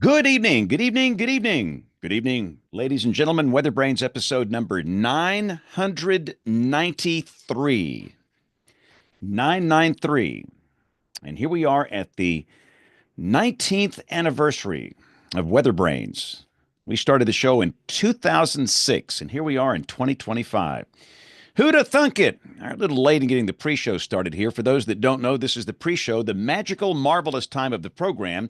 Good evening, good evening, good evening, good evening, ladies and gentlemen. WeatherBrains episode number 993. 993. And here we are at the 19th anniversary of WeatherBrains. We started the show in 2006, and here we are in 2025. Who'd have thunk it? We're a little late in getting the pre-show started here. For those that don't know, this is the pre-show, the magical, marvelous time of the program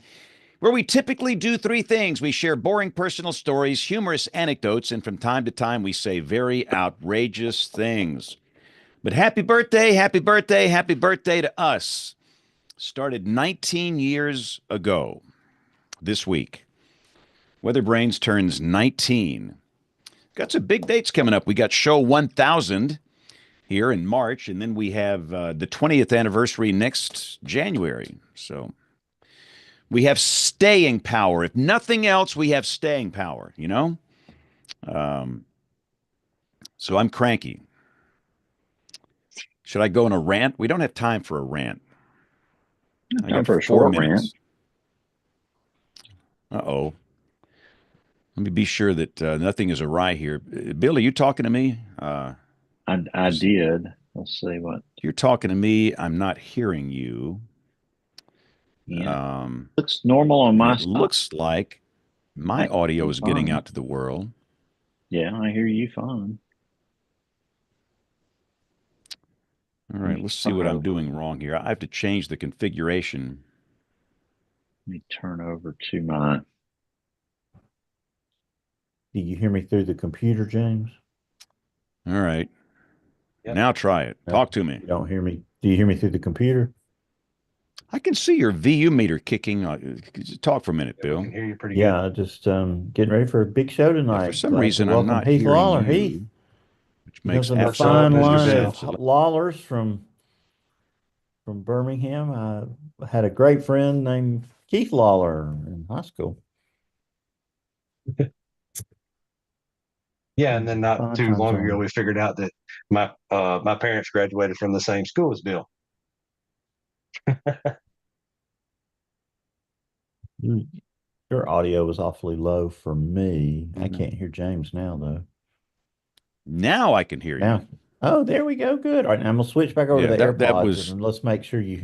where we typically do three things. We share boring personal stories, humorous anecdotes, and from time to time we say very outrageous things. But happy birthday, happy birthday, happy birthday to us. Started 19 years ago this week. WeatherBrains turns 19. Got some big dates coming up. We got show 1000 here in March, and then we have the 20th anniversary next January. So we have staying power. If nothing else, we have staying power, you know? So I'm cranky. Should I go on a rant? We don't have time for a rant. I Time got for a 4 short minutes. Uh-oh. Let me be sure that nothing is awry here. Bill, are you talking to me? I did. Let's see what. You're talking to me. I'm not hearing you. Yeah. Looks normal on my It side. looks like my I audio hear is you getting fine. out to the world. Yeah, I hear you fine. All right, let's see what I'm doing wrong here. I have to change the configuration. Let me turn over to my. Do you hear me through the computer, James? All right. Yep. Now try it. No, Talk to me. You don't hear me? Do you hear me through the computer? I can see your VU meter kicking. Talk for a minute, We Bill. can hear you pretty Yeah, just getting ready for a big show Yeah, tonight. for some Glad to reason, I'm welcome not Heath hearing Lawler. you, Heath, which you know, makes from the What's up, fine absolute Mr. line Bill? sense. of Lawlers from Birmingham. I had a great friend named Keith Lawler in high school. Yeah, and then not Fine too times long on. ago, we figured out that my parents graduated from the same school as Bill. Your audio was awfully low for me. I Mhm. can't hear James now, though. Now I can hear you. Now, oh, there we go. Good. All right, now I'm gonna switch back over Yeah, to the that AirPods was and let's make sure you.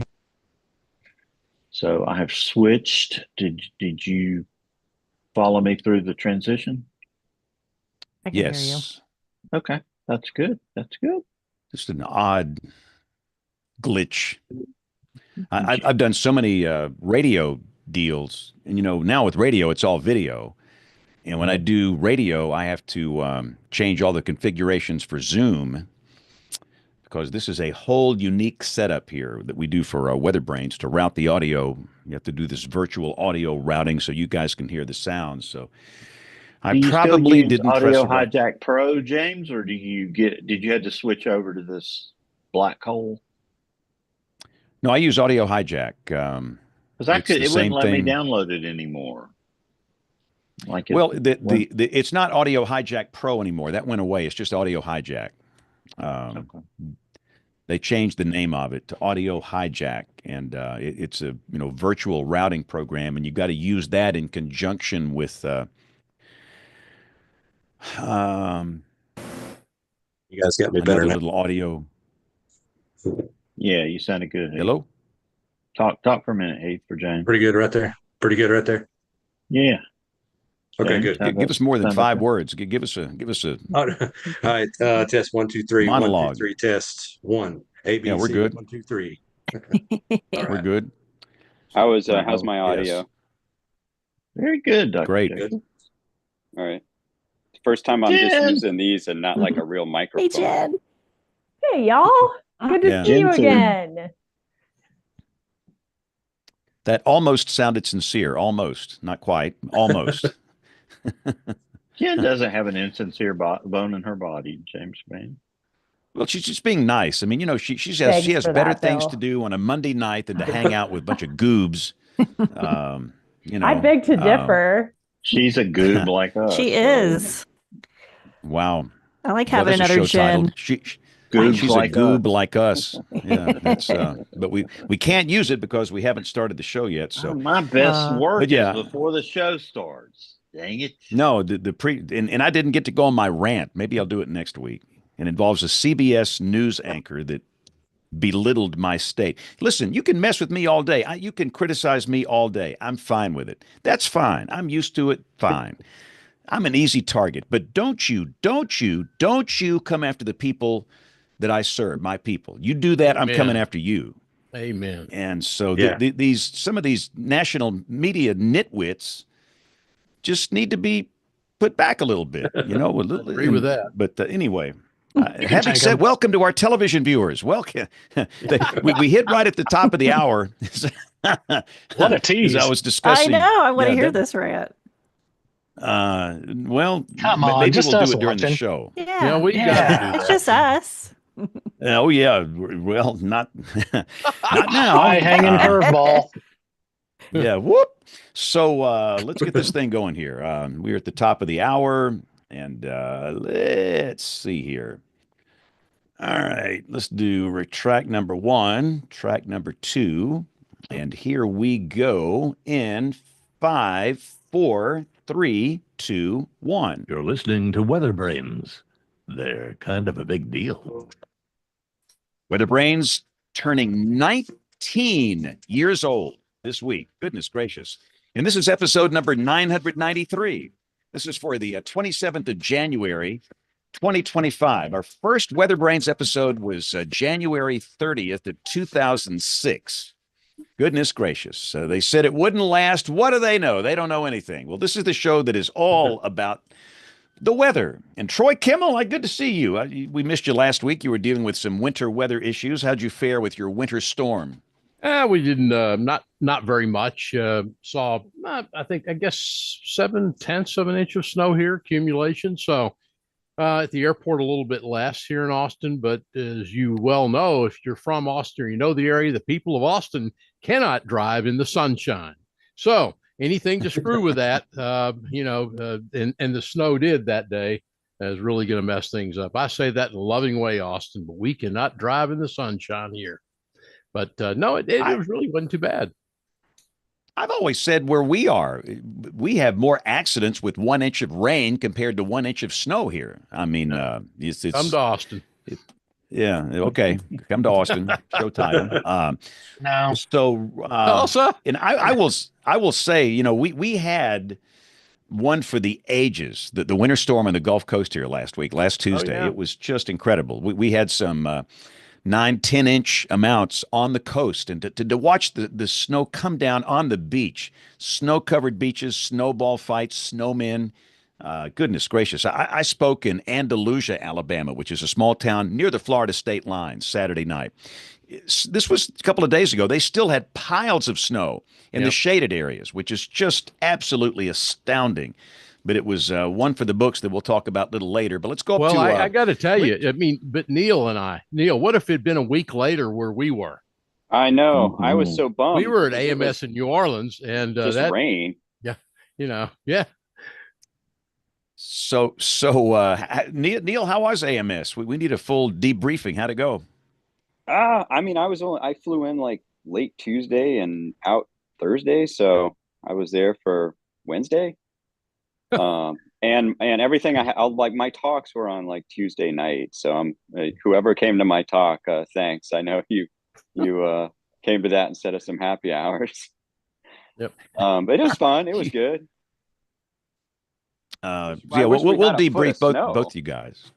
So I have switched. Did you follow me through the transition? I can hear you. yes. Okay, that's good. That's good. Just an odd glitch. I've done so many radio deals, and now with radio, it's all video. And when I do radio, I have to change all the configurations for Zoom because this is a whole unique setup here that we do for WeatherBrains to route the audio. You have to do this virtual audio routing so you guys can hear the sounds. So I Do you still probably use didn't press Audio the right. Hijack Pro, James, or did you have to switch over to this black hole? No, I use Audio Hijack. Because It's the it wouldn't same let me thing. download it anymore. Like it Well, went- it's not Audio Hijack Pro anymore. That went away. It's just Audio Hijack. okay. They changed the name of it to Audio Hijack, and it's a virtual routing program, and you got to use that in conjunction with um, You guys got me better another now. little audio. Yeah, you sounded good. Heath. Hello? Talk for a minute, Heath, for James. Pretty good right there. Pretty good right there. Yeah. Okay, James, good. Give us more than sound 5 okay? words. Give us a All right. Test 1, 2, 3. 1, 2, monologue. 3. Test 1. A, B, Yeah, we're C. good. 1, 2, 3. All We're right. good. How's Uh-oh. my audio? Yes. Very good, Dr. Great. Jacob. All right. First time I'm just Jen! using these and not like a real Hey, microphone. Jen. Hey, y'all. Good to Yeah. see you Jensen. again. That almost sounded sincere. Almost. Not quite. Almost. Jen doesn't have an insincere bone in her body, James man. Well, she's just being nice. I mean, she Thanks has for better that, things Bill. to do on a Monday night than to hang out with a bunch of goobs. I beg to differ. She's a goob like us. She so- is. Wow. I like Well, having there's a another show titled Jen. Goobs She's like a goob us. like us. Yeah, that's but we can't use it because we haven't started the show yet. So My best work but yeah. is before the show starts. Dang it. No, the pre and I didn't get to go on my rant. Maybe I'll do it next week. It involves a CBS news anchor that belittled my state. Listen, you can mess with me all day. You can criticize me all day. I'm fine with it. That's fine. I'm used to it. Fine. I'm an easy target. But don't you come after the people that I serve, my people. You do that, I'm coming after you. Amen. And so Yeah. these some of these national media nitwits just need to be put back a little bit, you know. Agree with that. But anyway, having take said, 'em. welcome to our television viewers. Welcome. we hit right at the top of the hour. What a tease. As I was discussing. I know. I want to yeah, hear that- this rant. Well, Come on, maybe just we'll us do it during the watching. show. Yeah. Yeah, we got to do It's that. just us. Oh yeah, well, not not now. High hanging curveball. Yeah, whoop. So let's get this thing going here. We're at the top of the hour, and let's see here. All right, let's do track number 1, track number 2, and here we go in 5, 4, 3, 2, 1. You're listening to WeatherBrains. They're kind of a big deal. WeatherBrains turning 19 years old this week. Goodness gracious. And this is episode number 993. This is for the 27th of January, 2025. Our first WeatherBrains episode was January 30th of 2006. Goodness gracious. They said it wouldn't last. What do they know? They don't know anything. Well, this is the show that is all about the weather. And Troy Kimmel, good to see you. We missed you last week. You were dealing with some winter weather issues. How'd you fare with your winter storm? We didn't, not very much. Saw, I guess 0.7 of an inch of snow here, accumulation. So at the airport, a little bit less here in Austin. But as you well know, if you're from Austin, or you know the area, the people of Austin cannot drive in the sunshine. So anything to screw with that, and the snow did that day, is really going to mess things up. I say that in a loving way, Austin, but we cannot drive in the sunshine here. But no, it really wasn't too bad. I've always said where we are, we have more accidents with 1 inch of rain compared to 1 inch of snow here. I mean, it's come to Austin. Yeah. Okay. Come to Austin. Show title. No. So, Tulsa. and I will say, we had one for the ages, the winter storm on the Gulf Coast here last Tuesday. Yeah. It was just incredible. We had some 9-10 inch amounts on the coast, and to watch the snow come down on the beach, snow covered beaches, snowball fights, snowmen. Goodness gracious. I spoke in Andalusia, Alabama, which is a small town near the Florida state line, Saturday night. This was a couple of days ago. They still had piles of snow in the shaded areas, which is just absolutely astounding. But it was one for the books that we'll talk about a little later. But let's go up to... Well, I got to tell you, but Neil, what if it'd been a week later where we were? I know. I was so bummed. We were at AMS in New Orleans, and just rain. Yeah. So Neil, how was AMS? We need a full debriefing. How'd it go? I flew in like late Tuesday and out Thursday, so I was there for Wednesday. And everything like my talks were on like Tuesday night. So whoever came to my talk, thanks. I know you came to that instead of some happy hours. Yep. But it was fun. It was good. We'll debrief both you guys.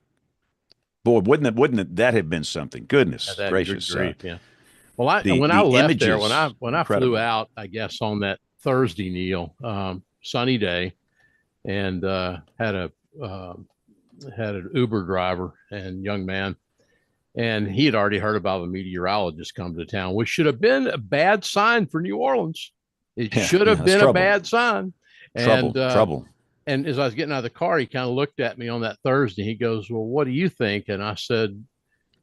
Boy, wouldn't that have been something? Goodness gracious! Yeah. Well, when I left there, when I flew out, I guess on that Thursday, Neil, sunny day, and had an Uber driver and young man, and he had already heard about a meteorologist coming to town, which should have been a bad sign for New Orleans. It should have been a bad sign. Trouble. And as I was getting out of the car, he kind of looked at me on that Thursday. He goes, "Well, what do you think?" And I said,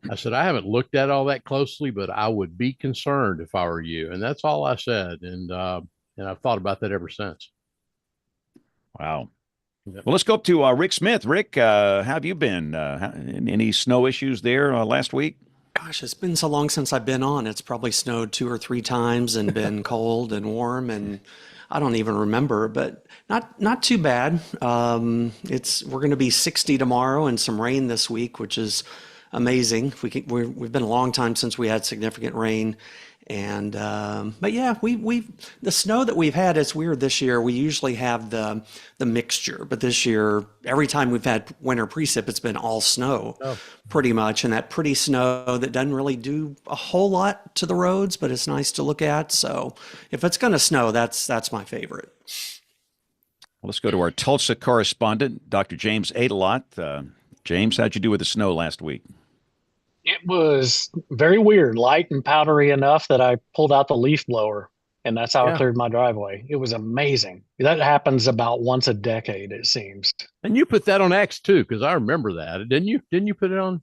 I haven't looked at all that closely, but I would be concerned if I were you. And that's all I said. And I've thought about that ever since. Wow. Well, let's go up to Rick Smith. Rick, how have you been? Any snow issues there last week? Gosh, it's been so long since I've been on. It's probably snowed 2 or 3 times and been cold and warm, and I don't even remember, but not too bad. We're going to be 60 tomorrow and some rain this week, which is amazing. We've been a long time since we had significant rain. And but yeah, the snow that we've had, it's weird this year. We usually have the mixture, but this year, every time we've had winter precip, it's been all snow, pretty much, and that pretty snow that doesn't really do a whole lot to the roads, but it's nice to look at. So if it's going to snow, that's my favorite. Well, let's go to our Tulsa correspondent, Dr. James Adelot. James, how'd you do with the snow last week? It was very weird, light and powdery enough that I pulled out the leaf blower, and that's how I cleared my driveway. It was amazing. That happens about once a decade, it seems. And you put that on X too, because I remember that, didn't you? Didn't you put it on?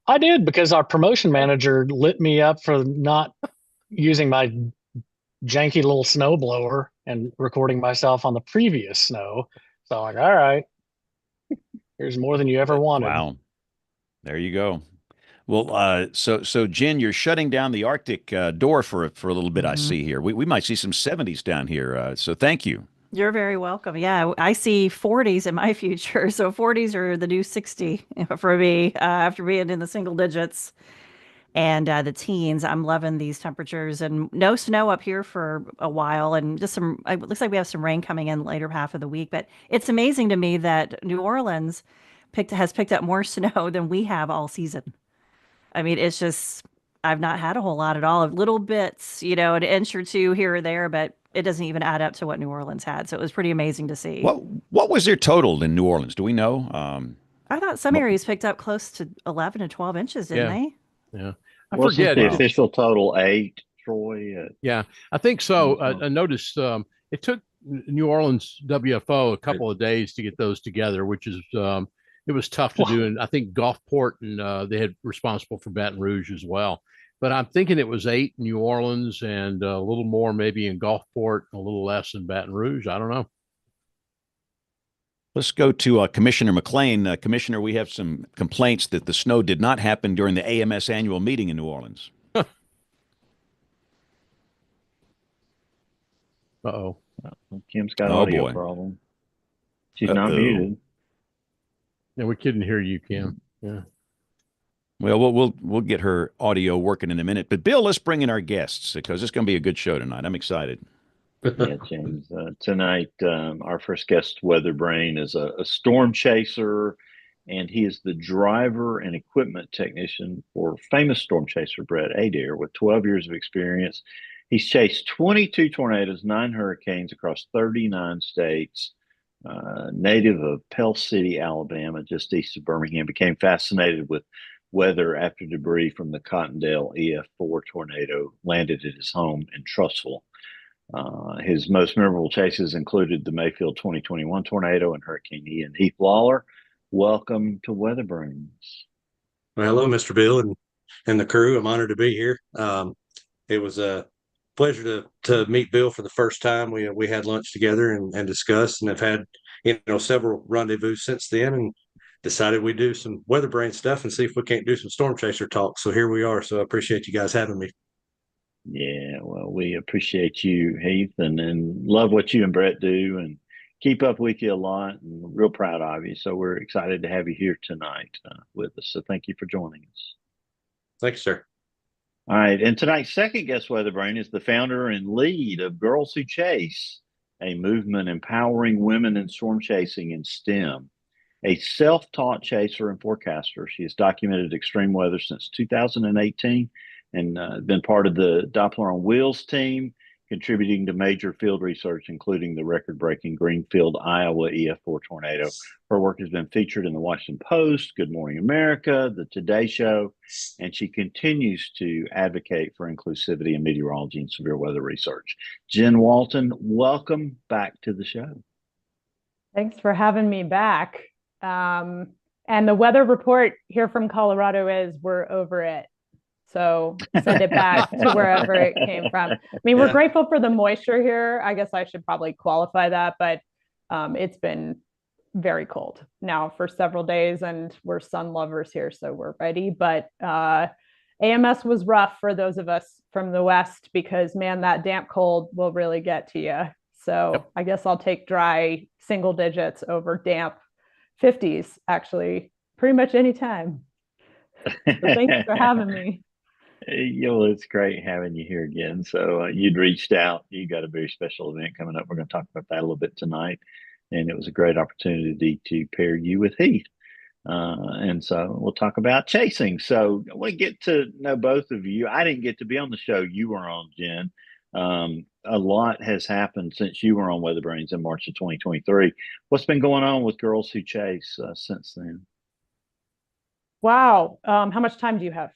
I did, because our promotion manager lit me up for not using my janky little snow blower and recording myself on the previous snow. So I'm like, all right, here's more than you ever wanted. Wow. There you go. Well, so Jen, you're shutting down the Arctic door for a little bit. I see here. We might see some 70s down here. So thank you. You're very welcome. Yeah, I see 40s in my future. So 40s are the new 60 for me after being in the single digits and the teens. I'm loving these temperatures and no snow up here for a while, and just some. It looks like we have some rain coming in later half of the week. But it's amazing to me that New Orleans has picked up more snow than we have all season. I mean, it's just, I've not had a whole lot at all. Little bits, an inch or two here or there, but it doesn't even add up to what New Orleans had. So it was pretty amazing to see. What was their total in New Orleans? Do we know? I thought some areas picked up close to 11 to 12 inches, didn't they? Yeah. I Wasn't forget. the official total 8, Troy? Yeah, I think so. I noticed it took New Orleans WFO a couple of days to get those together, which is it was tough to do. And I think Gulfport and they had responsible for Baton Rouge as well. But I'm thinking it was 8 in New Orleans and a little more maybe in Gulfport, a little less in Baton Rouge. I don't know. Let's go to Commissioner McLean. Commissioner, we have some complaints that the snow did not happen during the AMS annual meeting in New Orleans. Uh-oh. Kim's got an audio problem. She's not muted. Yeah, we couldn't hear you, Kim. Yeah. Well, we'll get her audio working in a minute. But Bill, let's bring in our guests because it's going to be a good show tonight. I'm excited. Yeah, James. Tonight, our first guest, WeatherBrain, is a storm chaser, and he is the driver and equipment technician for famous storm chaser Brett Adair with 12 years of experience. He's chased 22 tornadoes, 9 hurricanes across 39 states. Native of Pell City, Alabama, just east of Birmingham, became fascinated with weather after debris from the Cottondale EF4 tornado landed at his home in Trussville. His most memorable chases included the Mayfield 2021 tornado and Hurricane Ian. Heath Lawler, welcome to WeatherBrains. Well, hello, Mr. Bill and the crew. I'm honored to be here. It was a pleasure to meet Bill for the first time. We had lunch together and discussed, and have had several rendezvous since then, and decided we'd do some WeatherBrain stuff and see if we can't do some storm chaser talk. So here we are. So I appreciate you guys having me. Yeah, well, we appreciate you, Heath, and love what you and Brett do, and keep up with you a lot, and real proud of you. So we're excited to have you here tonight with us. So thank you for joining us. Thank you, sir. All right, and tonight's second guest WeatherBrain is the founder and lead of Girls Who Chase, a movement empowering women in storm chasing in STEM. A self-taught chaser and forecaster, she has documented extreme weather since 2018 and been part of the Doppler on Wheels team, contributing to major field research, including the record-breaking Greenfield, Iowa EF4 tornado. Her work has been featured in the Washington Post, Good Morning America, The Today Show, and she continues to advocate for inclusivity in meteorology and severe weather research. Jen Walton, welcome back to the show. Thanks for having me back. And the weather report here from Colorado is we're over it. So send it back to wherever it came from. I mean, we're grateful for the moisture here. I guess I should probably qualify that, but it's been very cold now for several days, and we're sun lovers here, so we're ready. But AMS was rough for those of us from the West because, man, that damp cold will really get to you. So Yep. I guess I'll take dry single digits over damp 50s, actually, pretty much any time. So thanks for having me. It's great having you here again. So you'd reached out. You got a very special event coming up. We're going to talk about that a little bit tonight. And it was a great opportunity to pair you with Heath. And so we'll talk about chasing. So I want to get to know both of you. I didn't get to be on the show you were on, Jen. A lot has happened since you were on WeatherBrains in March of 2023. What's been going on with Girls Who Chase since then? Wow. How much time do you have?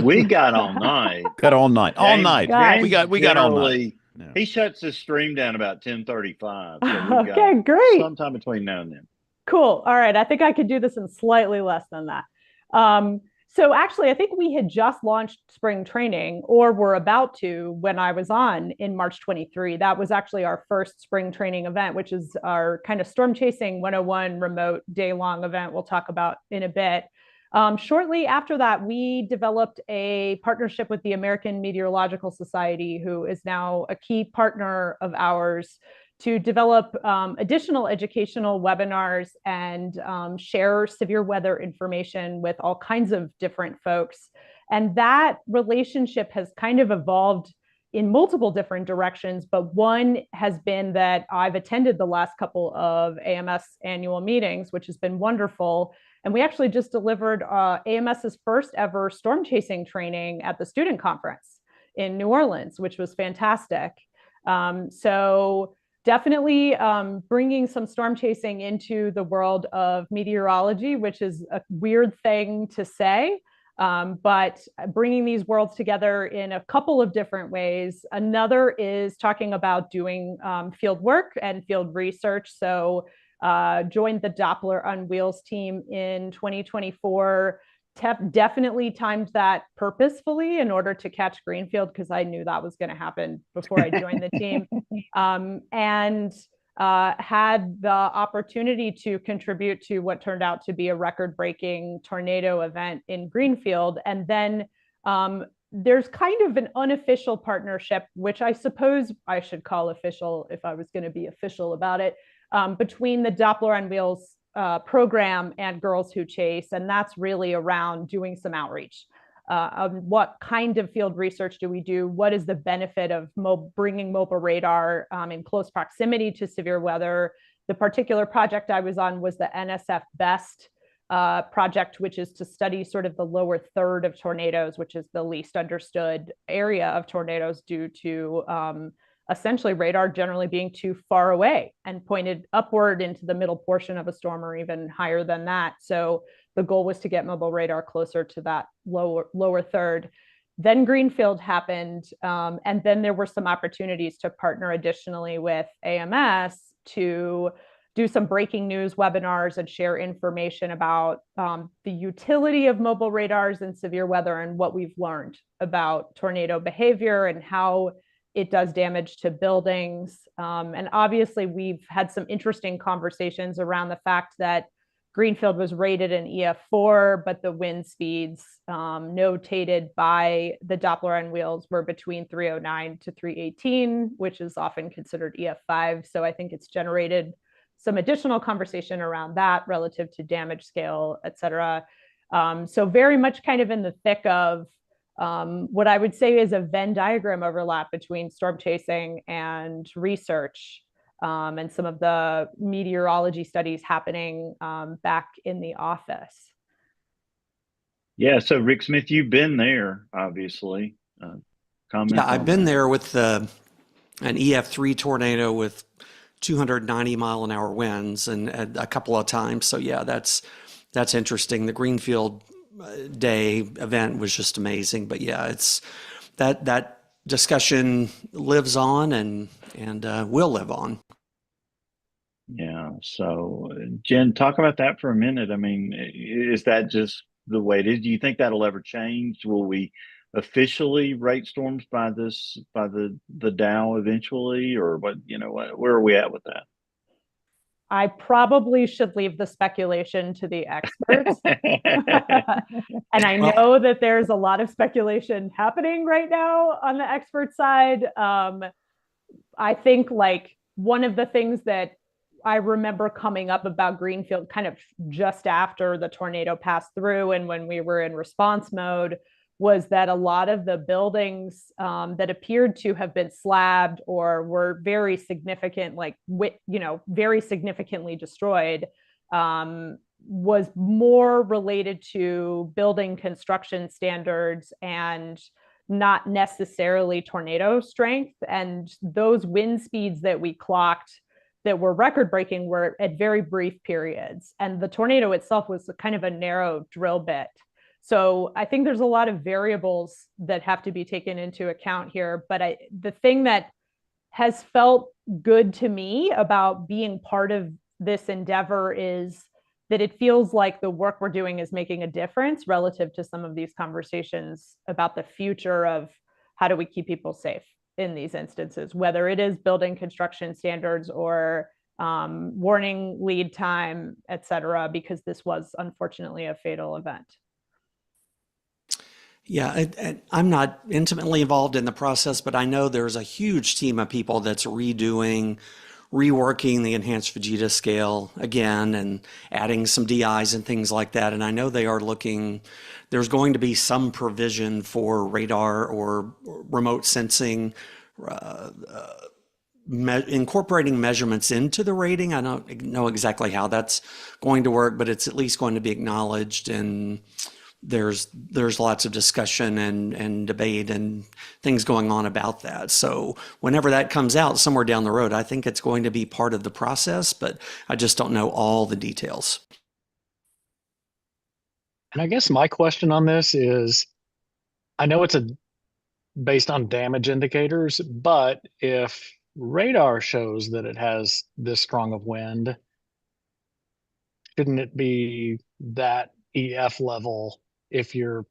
We got all night. Got all night. All night. Gosh. We got all night. Yeah. He shuts his stream down about 10:35. So okay, great. Sometime between now and then. Cool. All right. I think I could do this in slightly less than that. So actually, I think we had just launched spring training, or were about to, when I was on in March 23. That was actually our first spring training event, which is our kind of Storm Chasing 101 remote day-long event we'll talk about in a bit. Shortly after that, we developed a partnership with the American Meteorological Society, who is now a key partner of ours, to develop additional educational webinars and share severe weather information with all kinds of different folks. And that relationship has kind of evolved in multiple different directions, but one has been that I've attended the last couple of AMS annual meetings, which has been wonderful. And we actually just delivered AMS's first ever storm chasing training at the student conference in New Orleans, which was fantastic. So definitely bringing some storm chasing into the world of meteorology, which is a weird thing to say, but bringing these worlds together in a couple of different ways. Another is talking about doing field work and field research. So joined the Doppler on Wheels team in 2024. Definitely timed that purposefully in order to catch Greenfield, because I knew that was going to happen before I joined the team, and had the opportunity to contribute to what turned out to be a record-breaking tornado event in Greenfield. And then there's kind of an unofficial partnership, which I suppose I should call official if I was going to be official about it, between the Doppler on Wheels program and Girls Who Chase. And that's really around doing some outreach. What kind of field research do we do? What is the benefit of bringing mobile radar in close proximity to severe weather? The particular project I was on was the NSF BEST project, which is to study sort of the lower third of tornadoes, which is the least understood area of tornadoes due to essentially radar generally being too far away and pointed upward into the middle portion of a storm, or even higher than that. So the goal was to get mobile radar closer to that lower third. Then Greenfield happened, and then there were some opportunities to partner additionally with AMS to do some breaking news webinars and share information about the utility of mobile radars in severe weather and what we've learned about tornado behavior and how it does damage to buildings. And obviously, we've had some interesting conversations around the fact that Greenfield was rated an EF4, but the wind speeds notated by the Doppler on Wheels were between 309 to 318, which is often considered EF5. So I think it's generated some additional conversation around that relative to damage scale, et cetera. So very much kind of in the thick of what I would say is a Venn diagram overlap between storm chasing and research, and some of the meteorology studies happening back in the office. Yeah, so Rick Smith, you've been there, obviously. Yeah, I've been there with an EF3 tornado with 290 mile an hour winds and a couple of times. So yeah, that's interesting. The Greenfield day event was just amazing. But yeah, it's that discussion lives on and will live on. Yeah. So Jen, talk about that for a minute. I mean, is that just the way it is? Do you think that'll ever change? Will we officially rate storms by the Dow eventually, or what? Where are we at with that? I probably should leave the speculation to the experts. And I know that there's a lot of speculation happening right now on the expert side. I think like one of the things that I remember coming up about Greenfield kind of just after the tornado passed through and when we were in response mode was that a lot of the buildings that appeared to have been slabbed or were very significant, like, very significantly destroyed, was more related to building construction standards and not necessarily tornado strength. And those wind speeds that we clocked that were record breaking were at very brief periods. And the tornado itself was kind of a narrow drill bit. So I think there's a lot of variables that have to be taken into account here. But the thing that has felt good to me about being part of this endeavor is that it feels like the work we're doing is making a difference relative to some of these conversations about the future of how do we keep people safe in these instances, whether it is building construction standards or warning lead time, et cetera, because this was unfortunately a fatal event. Yeah, I'm not intimately involved in the process, but I know there's a huge team of people that's reworking the enhanced Vegeta scale again and adding some DIs and things like that. And I know they are there's going to be some provision for radar or remote sensing, incorporating measurements into the rating. I don't know exactly how that's going to work, but it's at least going to be acknowledged, and there's lots of discussion and debate and things going on about that. So whenever that comes out somewhere down the road, I think it's going to be part of the process, but I just don't know all the details. And I guess my question on this is, I know it's based on damage indicators, but if radar shows that it has this strong of wind, shouldn't it be that EF level if you're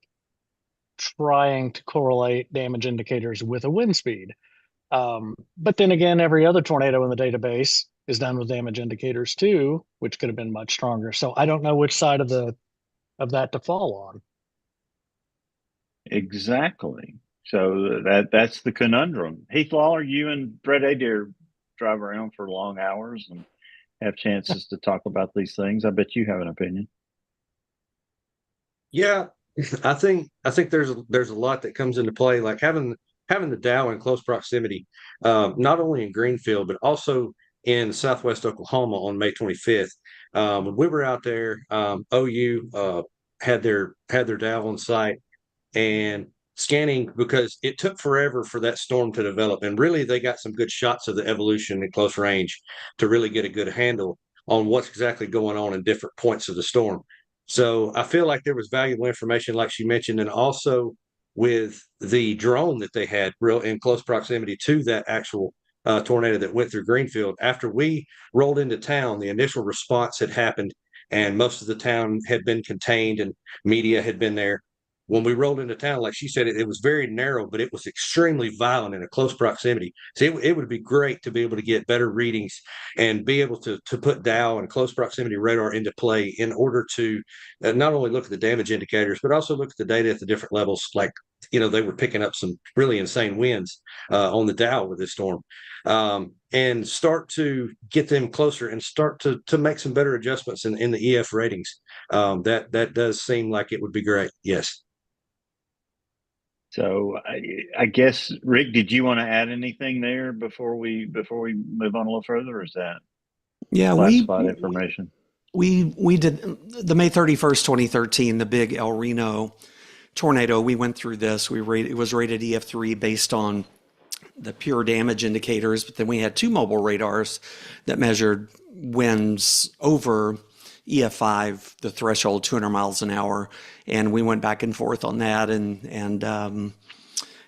trying to correlate damage indicators with a wind speed? But then again, every other tornado in the database is done with damage indicators too, which could have been much stronger. So I don't know which side of that to fall on. Exactly. So that's the conundrum. Heath Lawler, you and Brett Adair drive around for long hours and have chances to talk about these things. I bet you have an opinion. Yeah, I think there's a lot that comes into play, like having the Dow in close proximity, not only in Greenfield but also in Southwest Oklahoma on May 25th. When we were out there, OU had their Dow on site and scanning, because it took forever for that storm to develop, and really they got some good shots of the evolution in close range to really get a good handle on what's exactly going on in different points of the storm. So I feel like there was valuable information, like she mentioned, and also with the drone that they had real in close proximity to that actual tornado that went through Greenfield. After we rolled into town, the initial response had happened, and most of the town had been contained, and media had been there. When we rolled into town, like she said, it was very narrow, but it was extremely violent in a close proximity. So it would be great to be able to get better readings and be able to put Dow and close proximity radar into play in order to not only look at the damage indicators, but also look at the data at the different levels. Like, they were picking up some really insane winds on the Dow with this storm, and start to get them closer and start to make some better adjustments in the EF ratings. That does seem like it would be great. Yes. So I guess, Rick, did you want to add anything there before we move on a little further, or is that classified information? We did the May 31st, 2013, the big El Reno tornado. We went through this. It was rated EF3 based on the pure damage indicators, but then we had two mobile radars that measured winds over EF5, the threshold 200 miles an hour, and we went back and forth on that. And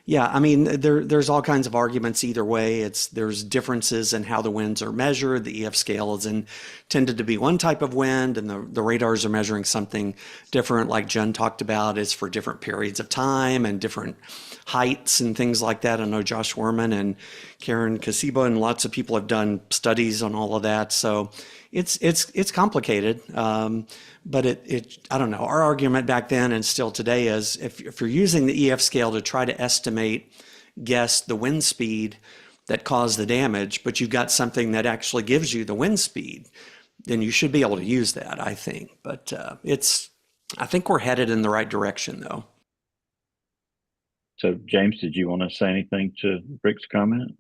yeah, I mean, there's all kinds of arguments either way. There's differences in how the winds are measured. The EF scale is intended to be one type of wind, and the radars are measuring something different. Like Jen talked about, it's for different periods of time and different heights and things like that. I know Josh Werman and Karen Kasiba and lots of people have done studies on all of that. So it's complicated. But I don't know. Our argument back then and still today is if you're using the EF scale to try to guess the wind speed that caused the damage, but you've got something that actually gives you the wind speed, then you should be able to use that, I think. But I think we're headed in the right direction, though. So, James, did you want to say anything to Rick's comment?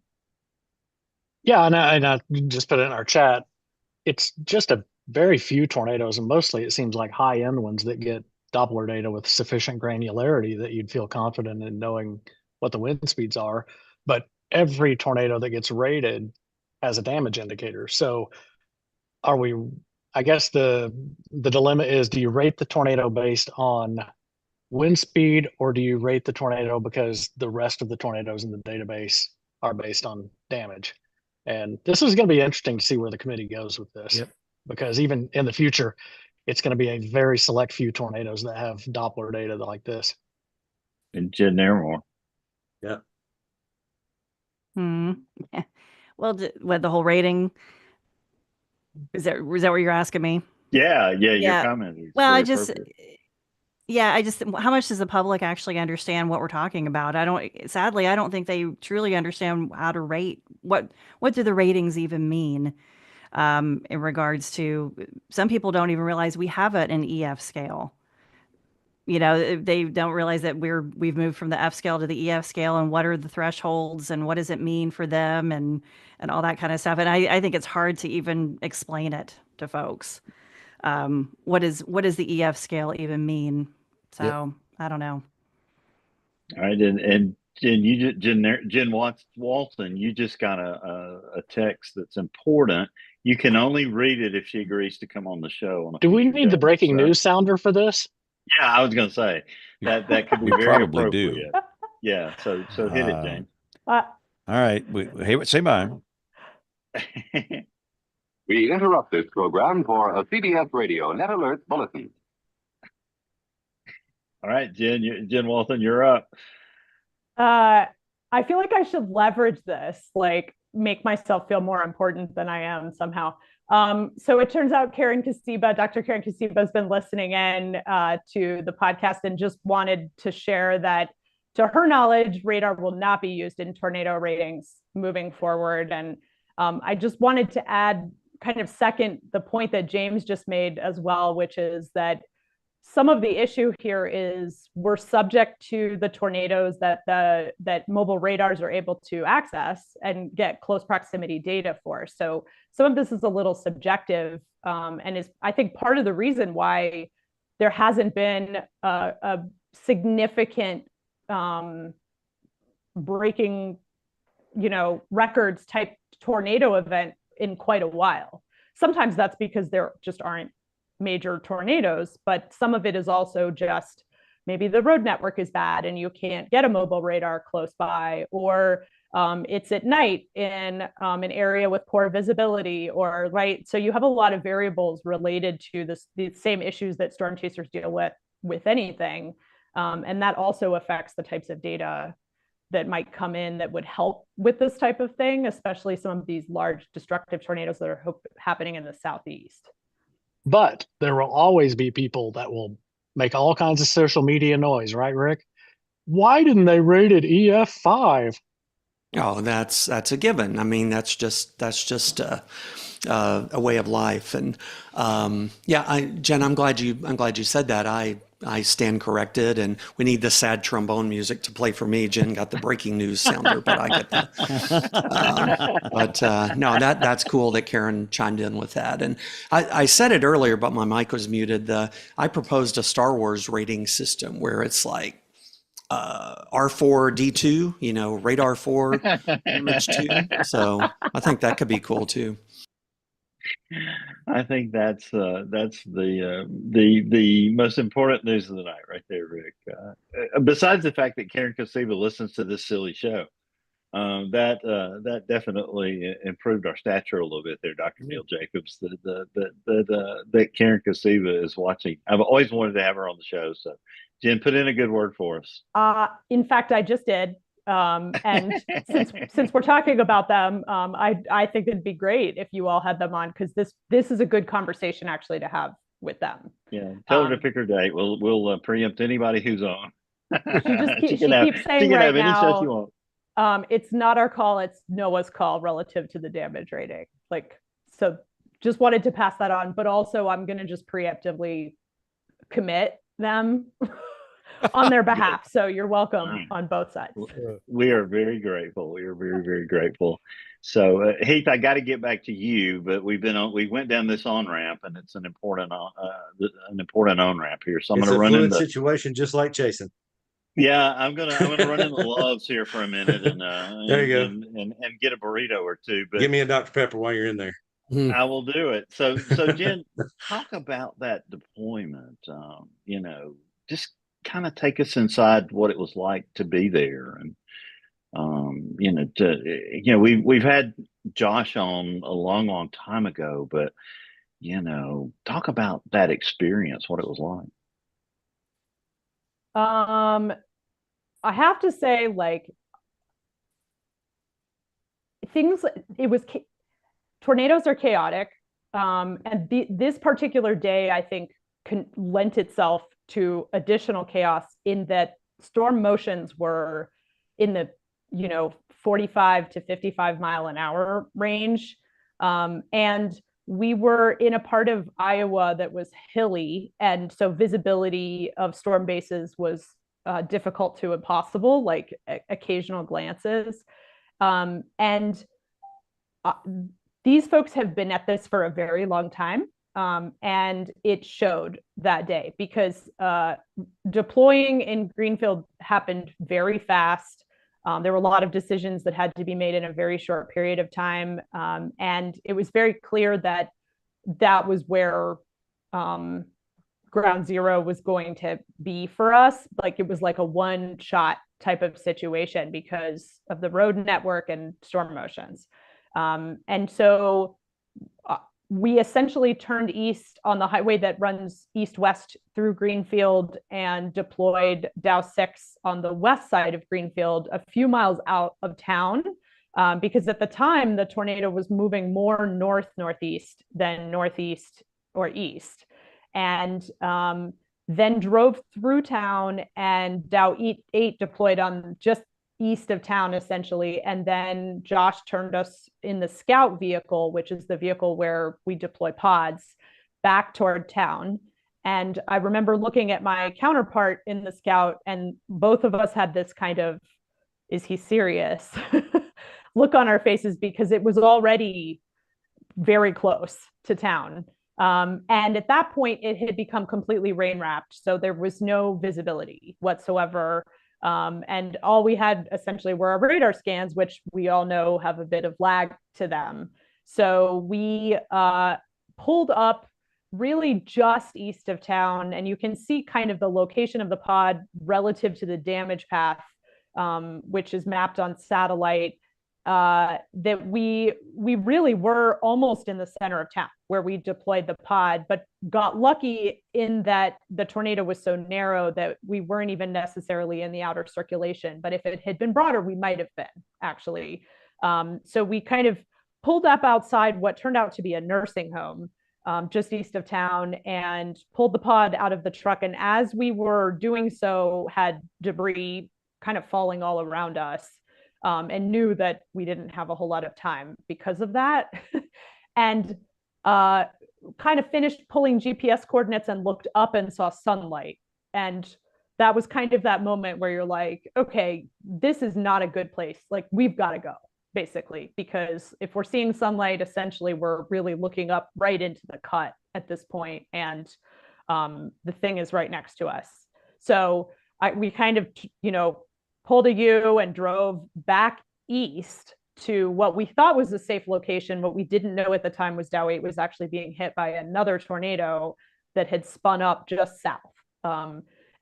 Yeah, and I just put it in our chat. It's just a very few tornadoes, and mostly it seems like high-end ones that get Doppler data with sufficient granularity that you'd feel confident in knowing what the wind speeds are. But every tornado that gets rated has a damage indicator. So I guess the dilemma is, do you rate the tornado based on wind speed, or do you rate the tornado because the rest of the tornadoes in the database are based on damage? And this is going to be interesting to see where the committee goes with this. Yep. Because even in the future, it's going to be a very select few tornadoes that have Doppler data like this. And Jen Naremore. Yeah. Yeah. Well, what the whole rating? Is that what you're asking me? Yeah, your Yeah. comment is Well, very appropriate. how much does the public actually understand what we're talking about? Sadly, I don't think they truly understand how to rate. What do the ratings even mean? In regards to, some people don't even realize we have an EF scale. You know, they don't realize that we've moved from the F scale to the EF scale, and what are the thresholds and what does it mean for them, and all that kind of stuff. And I think it's hard to even explain it to folks. What does the EF scale even mean? So Yep. I don't know. All right, and Jen Walton, you just got a text that's important. You can only read it if she agrees to come on the show. Do we need the breaking news sounder for this? Yeah, I was going to say that could be We very probably appropriate. do. Yeah, so hit it, James. All right. Hey, say bye. We interrupt this program for a CBS Radio Net Alert Bulletin. All right, Jen Walton, you're up. I feel like I should leverage this, like make myself feel more important than I am somehow. So it turns out Dr. Karen Kasiba has been listening in to the podcast and just wanted to share that, to her knowledge, radar will not be used in tornado ratings moving forward. And I just wanted to add, kind of second the point that James just made as well, which is that some of the issue here is we're subject to the tornadoes that mobile radars are able to access and get close proximity data for. So some of this is a little subjective, and is, I think, part of the reason why there hasn't been a significant breaking, records type tornado event in quite a while. Sometimes that's because there just aren't major tornadoes, but some of it is also just maybe the road network is bad and you can't get a mobile radar close by, or it's at night in an area with poor visibility, or right. So you have a lot of variables related to the same issues that storm chasers deal with anything, and that also affects the types of data that might come in that would help with this type of thing, especially some of these large destructive tornadoes that are happening in the southeast. But there will always be people that will make all kinds of social media noise, right, Rick? Why didn't they rate it EF5? Oh, that's a given. I mean, that's just a way of life. And Jen, I'm glad you said that. I stand corrected, and we need the sad trombone music to play for me. Jen got the breaking news sounder, but I get that. No, that's cool that Karen chimed in with that. And I said it earlier, but my mic was muted. I proposed a Star Wars rating system where it's like R4D2, radar 4, image 2. So I think that could be cool too. I think that's the most important news of the night right there, Rick. Besides the fact that Karen Kasiba listens to this silly show, that definitely improved our stature a little bit there, Dr. Neil Jacobs. That Karen Kasiba is watching. I've always wanted to have her on the show, so Jen, put in a good word for us. In fact, I just did. And since we're talking about them, I think it'd be great if you all had them on, because this is a good conversation actually to have with them. Yeah, tell her to pick her date. We'll preempt anybody who's on. She keeps saying right have any show she now, wants. it's not our call, it's Noah's call relative to the damage rating. Like, so just wanted to pass that on, but also I'm going to just preemptively commit them on their behalf. So you're welcome on both sides. We are very grateful. We are very, very grateful. So Heath, I got to get back to you, but we went down this on ramp, and it's an important on ramp here. So I'm going to run into situation, just like chasing. Yeah, I'm gonna run in the Loves here for a minute and there you go, and get a burrito or two. But give me a Dr. Pepper while you're in there. I will do it. So Jen, talk about that deployment. Just kind of take us inside what it was like to be there, and we've had Josh on a long, long time ago, but talk about that experience, what it was like. I have to say, like, tornadoes are chaotic. And this particular day, I think, lent itself to additional chaos in that storm motions were in the, 45 to 55 mile an hour range. And we were in a part of Iowa that was hilly. And so visibility of storm bases was difficult to impossible, like occasional glances. And these folks have been at this for a very long time. And it showed that day because deploying in Greenfield happened very fast. There were a lot of decisions that had to be made in a very short period of time. And it was very clear that that was where ground zero was going to be for us. Like, it was like a one shot type of situation because of the road network and storm motions. And so we essentially turned east on the highway that runs east-west through Greenfield and deployed Dow 6 on the west side of Greenfield, a few miles out of town, because at the time the tornado was moving more north-northeast than northeast or east. And then drove through town, and Dow 8 deployed on just east of town, essentially. And then Josh turned us in the scout vehicle, which is the vehicle where we deploy pods, back toward town. And I remember looking at my counterpart in the scout, and both of us had this kind of, is he serious? look on our faces, because it was already very close to town. And at that point, it had become completely rain wrapped. So there was no visibility whatsoever. And all we had essentially were our radar scans, which we all know have a bit of lag to them. So we pulled up really just east of town, and you can see kind of the location of the pod relative to the damage path, which is mapped on satellite, that we really were almost in the center of town where we deployed the pod, but got lucky in that the tornado was so narrow that we weren't even necessarily in the outer circulation. But if it had been broader, we might have been, actually. So we kind of pulled up outside what turned out to be a nursing home just east of town, and pulled the pod out of the truck. And as we were doing so, had debris kind of falling all around us, and knew that we didn't have a whole lot of time because of that. And kind of finished pulling GPS coordinates and looked up and saw sunlight. And that was kind of that moment where you're like, okay, this is not a good place. Like, we've got to go, basically, because if we're seeing sunlight, essentially we're really looking up right into the cut at this point, and the thing is right next to us. So we kind of, pulled a U and drove back east to what we thought was a safe location. What we didn't know at the time was Dow 8 was actually being hit by another tornado that had spun up just south.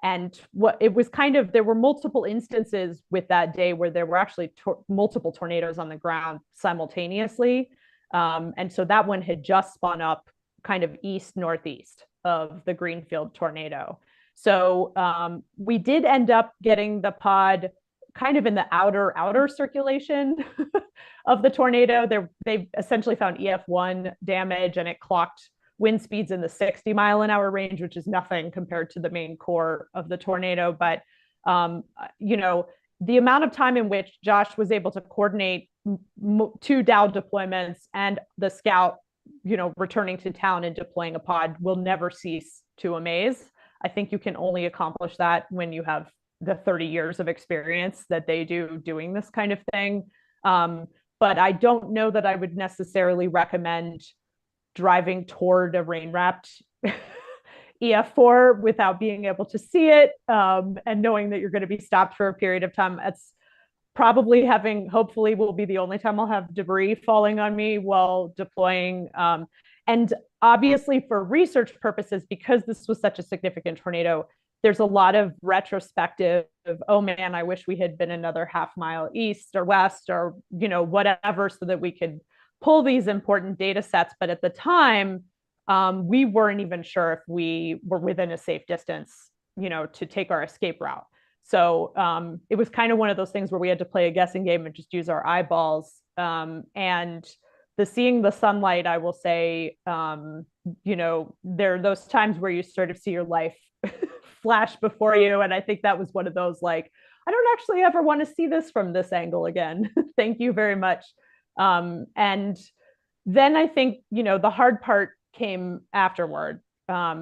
And what it was kind of, there were multiple instances with that day where there were actually multiple tornadoes on the ground simultaneously. And so that one had just spun up kind of east-northeast of the Greenfield tornado. So we did end up getting the pod kind of in the outer circulation of the tornado. They essentially found EF1 damage, and it clocked wind speeds in the 60-mile-an-hour range, which is nothing compared to the main core of the tornado. But the amount of time in which Josh was able to coordinate 2 Dow deployments and the scout, returning to town and deploying a pod will never cease to amaze. I think you can only accomplish that when you have the 30 years of experience that they do doing this kind of thing. But I don't know that I would necessarily recommend driving toward a rain-wrapped EF4 without being able to see it, and knowing that you're going to be stopped for a period of time. It's probably hopefully will be the only time I'll have debris falling on me while deploying. And obviously for research purposes, because this was such a significant tornado, there's a lot of retrospective, oh man, I wish we had been another half-mile east or west or, whatever, so that we could pull these important data sets. But at the time, we weren't even sure if we were within a safe distance, to take our escape route. So it was kind of one of those things where we had to play a guessing game and just use our eyeballs. And seeing the sunlight, I will say, there are those times where you sort of see your life flash before you. And I think that was one of those, like, I don't actually ever want to see this from this angle again. Thank you very much. And then I think, the hard part came afterward,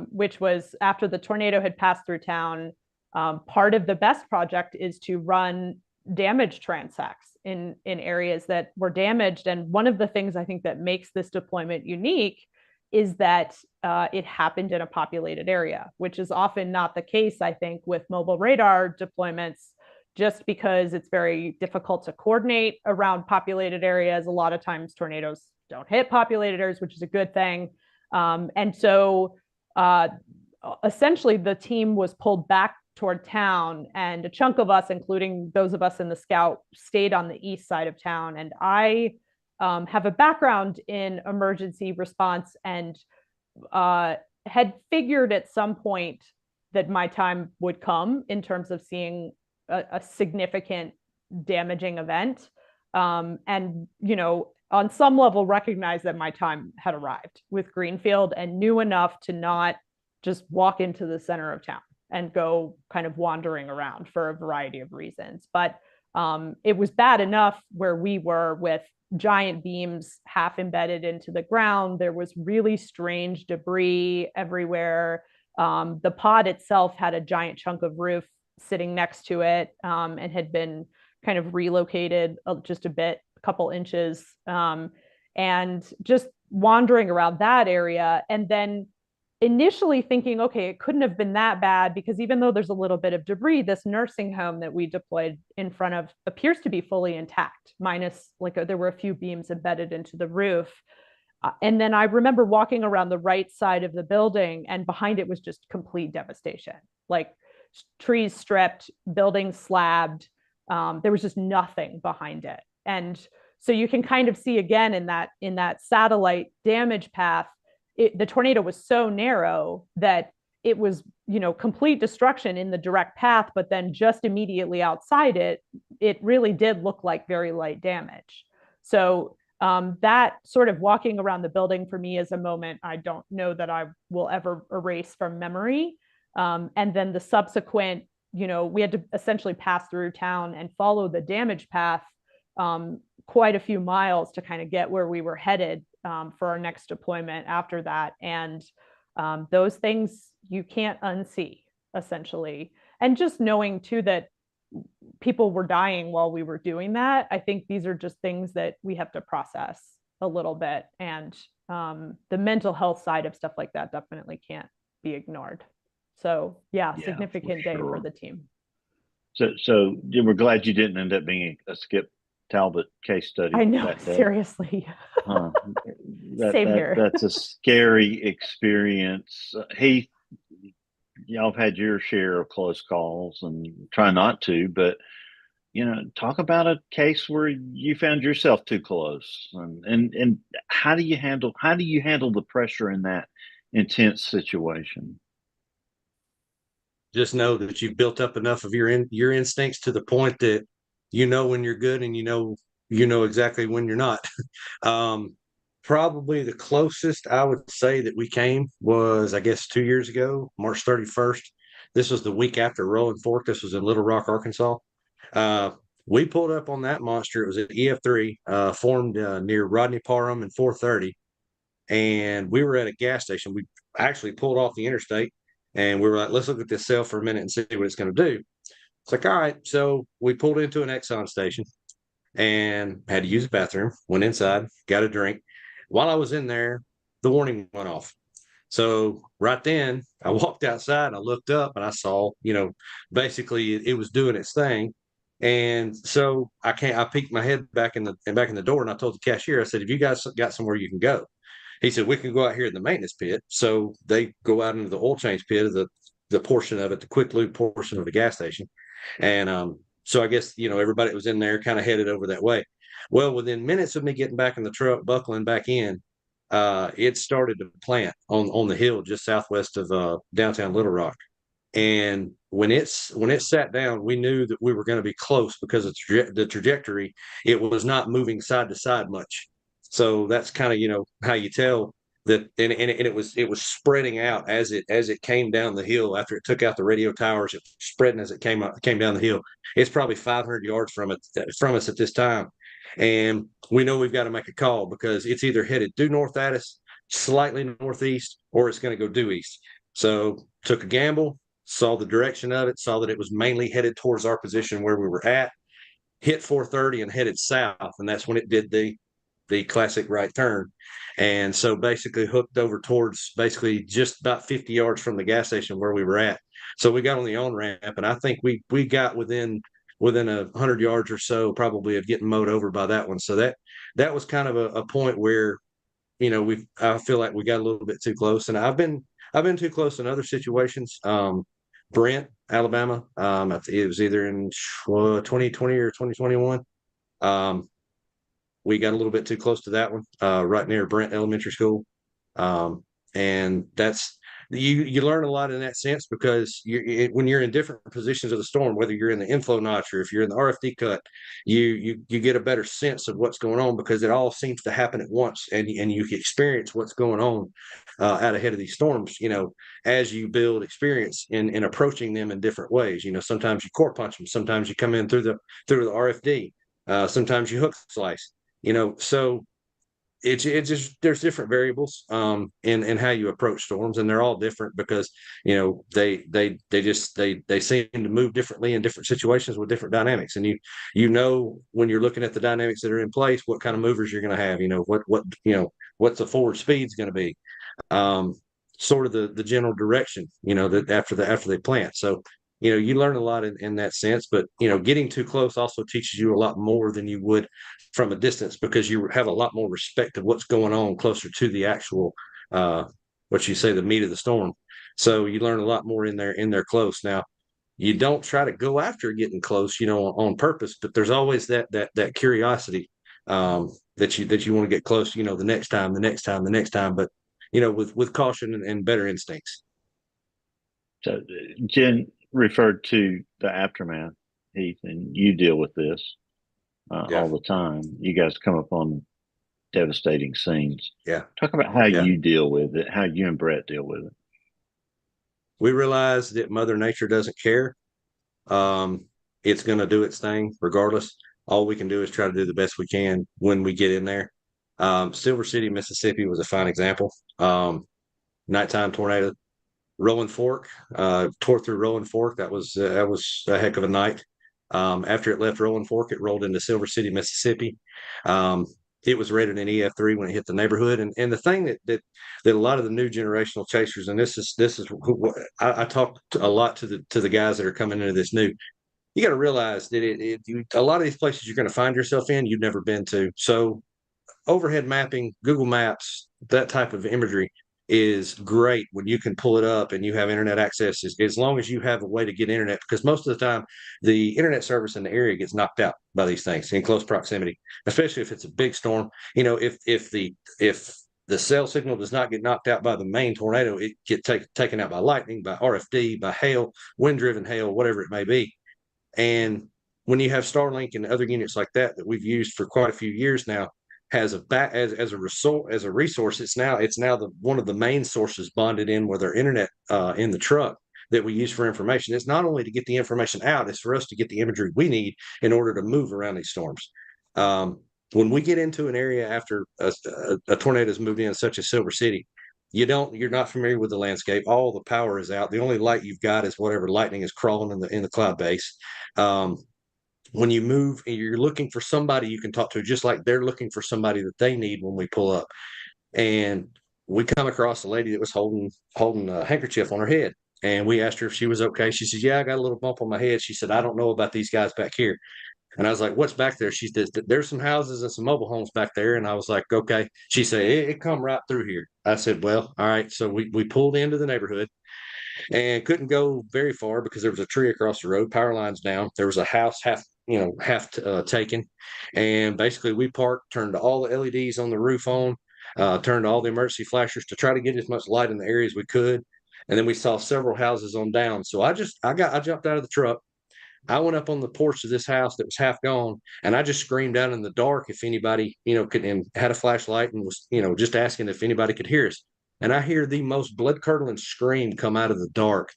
which was after the tornado had passed through town. Part of the BEST project is to run damage transects in areas that were damaged. And one of the things I think that makes this deployment unique is that it happened in a populated area, which is often not the case, I think, with mobile radar deployments, just because it's very difficult to coordinate around populated areas. A lot of times tornadoes don't hit populated areas, which is a good thing. And so essentially the team was pulled back toward town, and a chunk of us, including those of us in the scout, stayed on the east side of town. And I have a background in emergency response, and had figured at some point that my time would come in terms of seeing a significant damaging event. And, on some level recognize that my time had arrived with Greenfield, and knew enough to not just walk into the center of town and go kind of wandering around for a variety of reasons. But it was bad enough where we were, with giant beams half embedded into the ground. There was really strange debris everywhere. The pod itself had a giant chunk of roof sitting next to it, and had been kind of relocated just a couple inches, and just wandering around that area. And then initially thinking, okay, it couldn't have been that bad, because even though there's a little bit of debris, this nursing home that we deployed in front of appears to be fully intact, minus there were a few beams embedded into the roof. And then I remember walking around the right side of the building, and behind it was just complete devastation, like trees stripped, buildings slabbed. There was just nothing behind it. And so you can kind of see again in that satellite damage path, the tornado was so narrow that it was, complete destruction in the direct path, but then just immediately outside it really did look like very light damage. So that sort of walking around the building for me is a moment I don't know that I will ever erase from memory. And then the subsequent, we had to essentially pass through town and follow the damage path quite a few miles to kind of get where we were headed for our next deployment after that. And those things you can't unsee, essentially. And just knowing too that people were dying while we were doing that, I think these are just things that we have to process a little bit. And the mental health side of stuff like that definitely can't be ignored. So yeah, significant day for the team. So we're glad you didn't end up being a Skip Talbot case study. I know, seriously. Same here. That's a scary experience. Heath, y'all have had your share of close calls, and try not to, but talk about a case where you found yourself too close, and how do you handle the pressure in that intense situation? Just know that you've built up enough of your instincts to the point that you know when you're good, and you know exactly when you're not. Probably the closest I would say that we came was, I guess, 2 years ago, March 31st. This was the week after Rolling Fork. This was in Little Rock, Arkansas. Uh, we pulled up on that monster. It was an EF3, formed near Rodney Parham and 430. And we were at a gas station. We actually pulled off the interstate, and we were like, let's look at this cell for a minute and see what it's going to do. It's like, all right. So we pulled into an Exxon station and had to use the bathroom, went inside, got a drink. While I was in there, the warning went off. So right then I walked outside and I looked up and I saw, basically it was doing its thing. And so I peeked my head back in the door, and I told the cashier, I said, "Have you guys got somewhere you can go?" He said, "We can go out here in the maintenance pit." So they go out into the oil change pit of the portion of it, the quick lube portion of the gas station. And so I guess, everybody that was in there kind of headed over that way. Well, within minutes of me getting back in the truck, buckling back in, it started to plant on the hill just southwest of downtown Little Rock. And when it sat down, we knew that we were going to be close because of the trajectory. It was not moving side to side much. So that's kind of, how you tell that. And it was spreading out as it came down the hill. After it took out the radio towers, it was spreading as it came down the hill. It's probably 500 yards from us at this time. And we know we've got to make a call because it's either headed due north at us, slightly northeast, or it's going to go due east. So took a gamble, saw the direction of it, saw that it was mainly headed towards our position where we were at, hit 430 and headed south. And that's when it did the classic right turn. And so basically hooked over towards basically just about 50 yards from the gas station where we were at. So we got on the on ramp, and I think we got within 100 yards or so probably of getting mowed over by that one. So that was kind of a point where, I feel like we got a little bit too close. And I've been too close in other situations. Brent, Alabama. It was either in 2020 or 2021. We got a little bit too close to that one, right near Brent Elementary School. And that's you learn a lot in that sense because when you're in different positions of the storm, whether you're in the inflow notch or if you're in the RFD cut, you get a better sense of what's going on because it all seems to happen at once, and you can experience what's going on out ahead of these storms. As you build experience in approaching them in different ways. Sometimes you core punch them, sometimes you come in through the RFD, sometimes you hook slice. So it's just there's different variables in how you approach storms, and they're all different because they seem to move differently in different situations with different dynamics. And when you're looking at the dynamics that are in place, what kind of movers you're going to have, what's the forward speed's going to be, sort of the general direction, that after they plant. So you learn a lot in that sense, but getting too close also teaches you a lot more than you would from a distance because you have a lot more respect of what's going on closer to the actual, what you say, the meat of the storm. So you learn a lot more in there close. Now, you don't try to go after getting close, on purpose, but there's always that curiosity that you want to get close, the next time, but with caution and better instincts. So Jen referred to the aftermath, Heath, and you deal with this all the time. You guys come up on devastating scenes. Yeah. Talk about how you deal with it, how you and Brett deal with it. We realize that Mother Nature doesn't care. It's going to do its thing regardless. All we can do is try to do the best we can when we get in there. Silver City, Mississippi was a fine example. Nighttime tornado. Rolling Fork, tore through Rolling Fork. That was a heck of a night. After it left Rolling Fork, it rolled into Silver City, Mississippi. It was rated an EF3 when it hit the neighborhood. And the thing that a lot of the new generational chasers, and this is I talk a lot to the guys that are coming into this new. You got to realize that a lot of these places you're going to find yourself in, you've never been to. So overhead mapping, Google Maps, that type of imagery is great when you can pull it up and you have internet access, as long as you have a way to get internet, because most of the time the internet service in the area gets knocked out by these things in close proximity, especially if it's a big storm. If the cell signal does not get knocked out by the main tornado, it gets taken out by lightning, by RFD, by hail, wind driven hail, whatever it may be. And when you have Starlink and other units like that we've used for quite a few years now, has a back as a resource. It's now one of the main sources bonded in with our internet in the truck that we use for information. It's not only to get the information out; it's for us to get the imagery we need in order to move around these storms. When we get into an area after a tornado's moved in, such as Silver City, you're not familiar with the landscape. All the power is out. The only light you've got is whatever lightning is crawling in the cloud base. When you move, you're looking for somebody you can talk to, just like they're looking for somebody that they need when we pull up. And we come across a lady that was holding a handkerchief on her head. And we asked her if she was okay. She says, "Yeah, I got a little bump on my head." She said, "I don't know about these guys back here." And I was like, "What's back there?" She said, "There's some houses and some mobile homes back there." And I was like, "Okay." She said, it come right through here." I said, "Well, all right." So we pulled into the neighborhood and couldn't go very far because there was a tree across the road, power lines down. There was a house half taken. And basically we parked, turned all the LEDs on the roof on, turned all the emergency flashers to try to get as much light in the areas we could. And then we saw several houses on down. So I jumped out of the truck. I went up on the porch of this house that was half gone, and I just screamed out in the dark if anybody, could, and had a flashlight and was, just asking if anybody could hear us. And I hear the most blood curdling scream come out of the dark.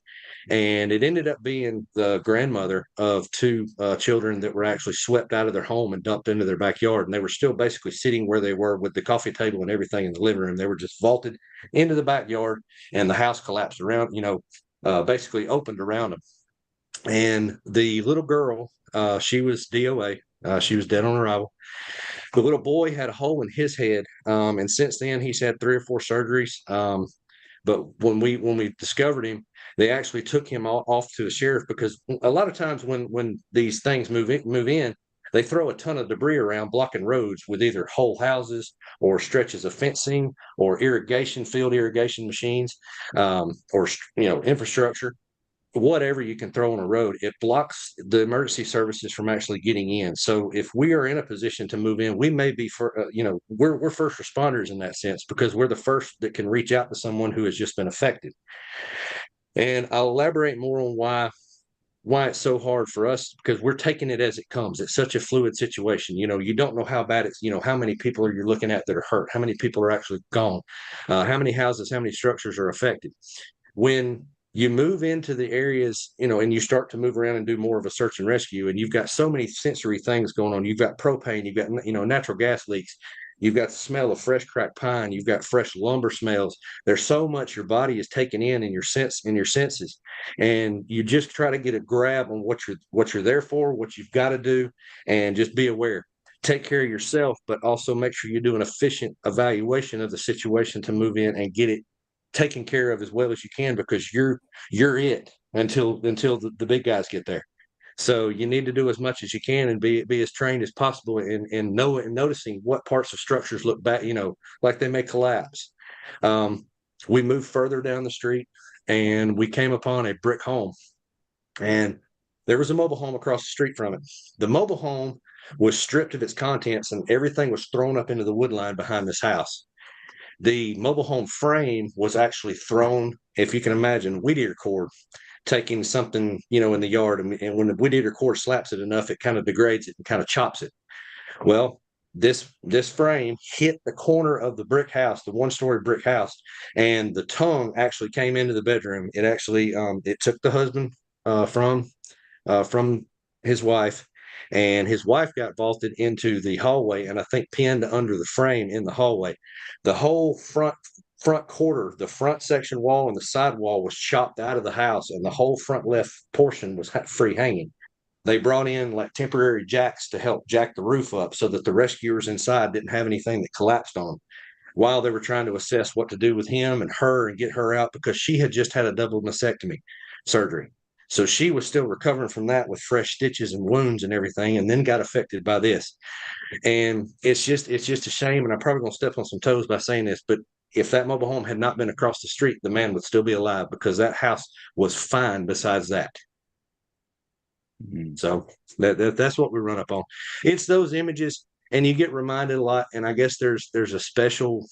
And it ended up being the grandmother of two children that were actually swept out of their home and dumped into their backyard. And they were still basically sitting where they were with the coffee table and everything in the living room. They were just vaulted into the backyard, and the house collapsed around, basically opened around them. And the little girl, she was DOA. She was dead on arrival. The little boy had a hole in his head, and since then he's had 3 or 4 surgeries. But when we discovered him, they actually took him off to the sheriff, because a lot of times when these things move in, they throw a ton of debris around, blocking roads with either whole houses or stretches of fencing or field irrigation machines, or infrastructure. Whatever you can throw on a road, it blocks the emergency services from actually getting in. So if we are in a position to move in, we may be we're first responders in that sense, because we're the first that can reach out to someone who has just been affected. And I'll elaborate more on why it's so hard for us, because we're taking it as it comes. It's such a fluid situation. You don't know how bad it's, how many people are you looking at that are hurt, how many people are actually gone, how many houses, how many structures are affected. When you move into the areas, and you start to move around and do more of a search and rescue, and you've got so many sensory things going on. You've got propane, you've got, natural gas leaks, you've got the smell of fresh cracked pine, you've got fresh lumber smells. There's so much your body is taking in your senses, and you just try to get a grab on what you're there for, what you've got to do, and just be aware. Take care of yourself, but also make sure you do an efficient evaluation of the situation to move in and get it taken care of as well as you can, because you're it until the big guys get there. So you need to do as much as you can and be as trained as possible in noticing what parts of structures look back, like they may collapse. We moved further down the street and we came upon a brick home, and there was a mobile home across the street from it. The mobile home was stripped of its contents and everything was thrown up into the wood line behind this house. The mobile home frame was actually thrown, if you can imagine, weed eater cord taking something, in the yard. And when the weed eater cord slaps it enough, it kind of degrades it and kind of chops it. Well, this frame hit the corner of the brick house, the 1-story brick house, and the tongue actually came into the bedroom. It actually, it took the husband from his wife, and his wife got vaulted into the hallway, and I think pinned under the frame in the hallway. The whole front quarter, the front section wall and the side wall was chopped out of the house, and the whole front left portion was free hanging. They brought in like temporary jacks to help jack the roof up so that the rescuers inside didn't have anything that collapsed on them, while they were trying to assess what to do with him and her and get her out, because she had just had a double mastectomy surgery. So she was still recovering from that with fresh stitches and wounds and everything, and then got affected by this. And it's just a shame. And I'm probably going to step on some toes by saying this, but if that mobile home had not been across the street, the man would still be alive, because that house was fine besides that. Mm-hmm. So that's what we run up on. It's those images, and you get reminded a lot. And I guess there's a special